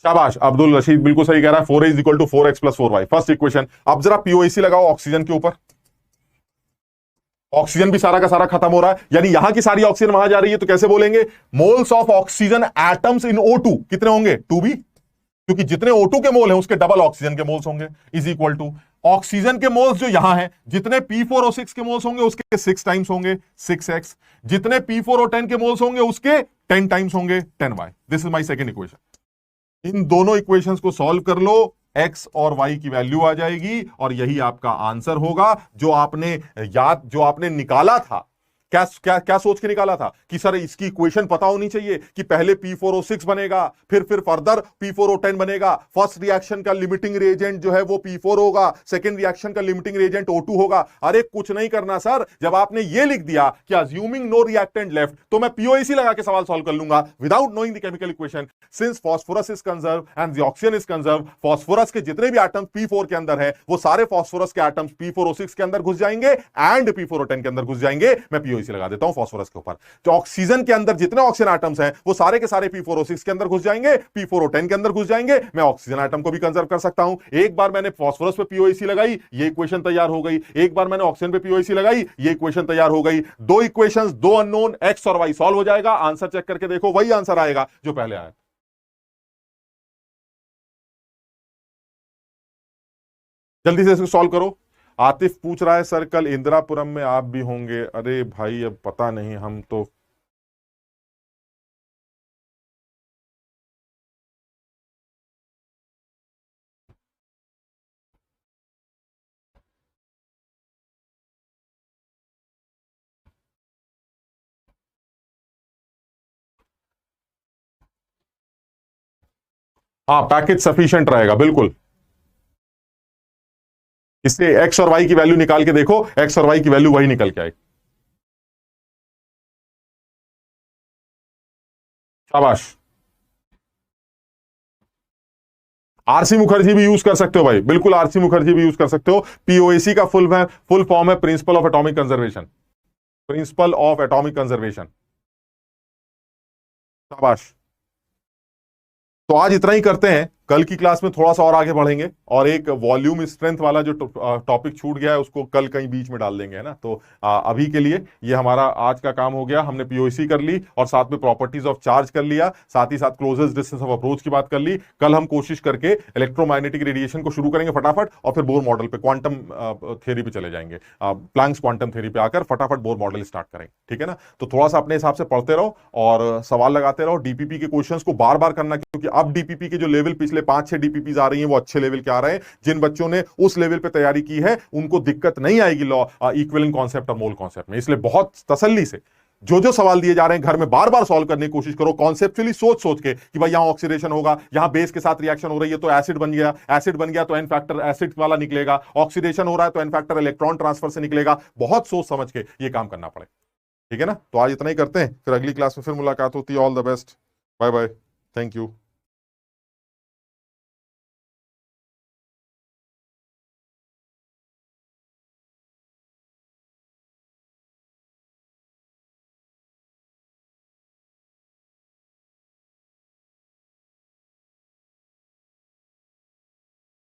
शाबाश, अब्दुल रशीद बिल्कुल सही कह रहा है। 4a is equal to 4x plus 4y, first equation. अब जरा POAC लगाओ ऑक्सीजन के ऊपर। ऑक्सीजन भी सारा का सारा खत्म हो रहा है, यानी यहां की सारी ऑक्सीजन वहां जा रही है, तो कैसे बोलेंगे? Moles of oxygen atoms in O2 कितने होंगे? 2b, क्योंकि जितने O2 के मोल हैं उसके डबल ऑक्सीजन के मोल्स होंगे, इज इक्वल टू ऑक्सीजन के मोल्स जो यहां हैं, जितने P4O6 के मोल्स होंगे उसके 6 टाइम्स होंगे, 6x। जितने P4O10 के मोल्स होंगे उसके 10 टाइम्स होंगे, 10y। This is my second equation. इन दोनों इक्वेशंस को सॉल्व कर लो, x और y की वैल्यू आ जाएगी और यही आपका आंसर होगा जो आपने निकाला था। क्या क्या क्या सोच के निकाला था कि सर इसकी इक्वेशन पता होनी चाहिए कि पहले P4O6 बनेगा, फिर फर्दर P4O10 बनेगा। फर्स्ट रिएक्शन का लिमिटिंग रिएजेंट जो है वो P4 होगा, सेकंड रिएक्शन का लिमिटिंग रिएजेंट O2 होगा। अरे कुछ नहीं करना सर, जब आपने ये लिख दिया कि अज्यूमिंग नो रिएक्टेंट लेफ्ट, तो मैं POAC लगा के सवाल सॉल्व कर लूंगा without knowing the chemical equation. Since phosphorus is conserve and the oxygen is conserve, phosphorus के जितने भी एटम्स P4 के अंदर है वो सारे फॉस्फोरस के एटम्स P4O6 के अंदर घुस जाएंगे एंड P4O10 के अंदर घुस जाएंगे। मैं POAC लगा देता हूं फॉस्फोरस के ऊपर। जो ऑक्सीजन के अंदर जितने ऑक्सीजन एटम्स हैं वो सारे के सारे P4O6 के अंदर घुस जाएंगे, P4O10 के अंदर घुस जाएंगे। मैं ऑक्सीजन एटम को भी कंजर्व कर सकता हूं। एक बार मैंने फॉस्फोरस पे POAC लगाई, ये इक्वेशन तैयार हो गई। एक बार मैंने ऑक्सीजन पे POAC लगाई, ये इक्वेशन तैयार हो गई। दो इक्वेशंस, दो अननोन x और y, सॉल्व हो जाएगा। आंसर चेक करके देखो, वही आंसर आएगा जो पहले आया। जल्दी से इसको सॉल्व करो। आतिफ पूछ रहा है सर कल इंदिरापुरम में आप भी होंगे? अरे भाई अब पता नहीं, हम तो हाँ, पैकेज सफिशिएंट रहेगा बिल्कुल। इससे एक्स और वाई की वैल्यू निकाल के देखो, एक्स और वाई की वैल्यू वही निकल के आएगी। शाबाश। आरसी मुखर्जी भी यूज कर सकते हो भाई, बिल्कुल आरसी मुखर्जी भी यूज कर सकते हो। POAC का फुल फॉर्म है principle of atomic conservation. Principle of atomic conservation. शाबाश। तो आज इतना ही करते हैं। कल की क्लास में थोड़ा सा और आगे बढ़ेंगे और एक वॉल्यूम स्ट्रेंथ वाला जो टॉपिक छूट गया है उसको कल कहीं बीच में डाल देंगे, है ना। तो अभी के लिए ये हमारा आज का काम हो गया। हमने पीओसी कर ली और साथ में प्रॉपर्टीज ऑफ चार्ज कर लिया, साथ ही साथ क्लोजेस्ट डिस्टेंस ऑफ अप्रोच की बात कर ली। कल हम कोशिश करके इलेक्ट्रोमैग्नेटिक रेडिएशन को शुरू करेंगे फटाफट और फिर बोर मॉडल पे, क्वांटम थ्योरी पे चले जाएंगे, प्लैंक्स क्वांटम थ्योरी पे आकर फटाफट बोर मॉडल स्टार्ट करेंगे, ठीक है ना। तो थोड़ा सा अपने हिसाब से पढ़ते रहो और सवाल लगाते रहो। डीपीपी के क्वेश्चंस को बार बार करना, क्योंकि अब डीपीपी के जो लेवल पिछले 5-6 डीपीपी आ रही हैं वो अच्छे लेवल के आ रहे हैं। जिन बच्चों ने उस लेवल पे तैयारी की है उनको दिक्कत नहीं आएगी लॉ इक्विवेलेंट कॉन्सेप्ट और मोल कॉन्सेप्ट में। इसलिए बहुत तसल्ली से जो जो सवाल दिए जा रहे हैं घर में बार बार सॉल्व करने की कोशिश करो, कॉन्सेप्चुअली सोच सोच के कि भाई यहां ऑक्सीडेशन होगा, यहां बेस के साथ रिएक्शन हो रही है तो एसिड बन गया, एसिड बन गया तो एन फैक्टर एसिड वाला निकलेगा, ऑक्सीडेशन हो रहा है तो एन फैक्टर इलेक्ट्रॉन ट्रांसफर से निकलेगा। बहुत सोच समझ के ये काम करना पड़े, ठीक है ना। तो आज इतना ही करते हैं, फिर अगली क्लास में फिर मुलाकात होती है। All the best, bye bye, thank you.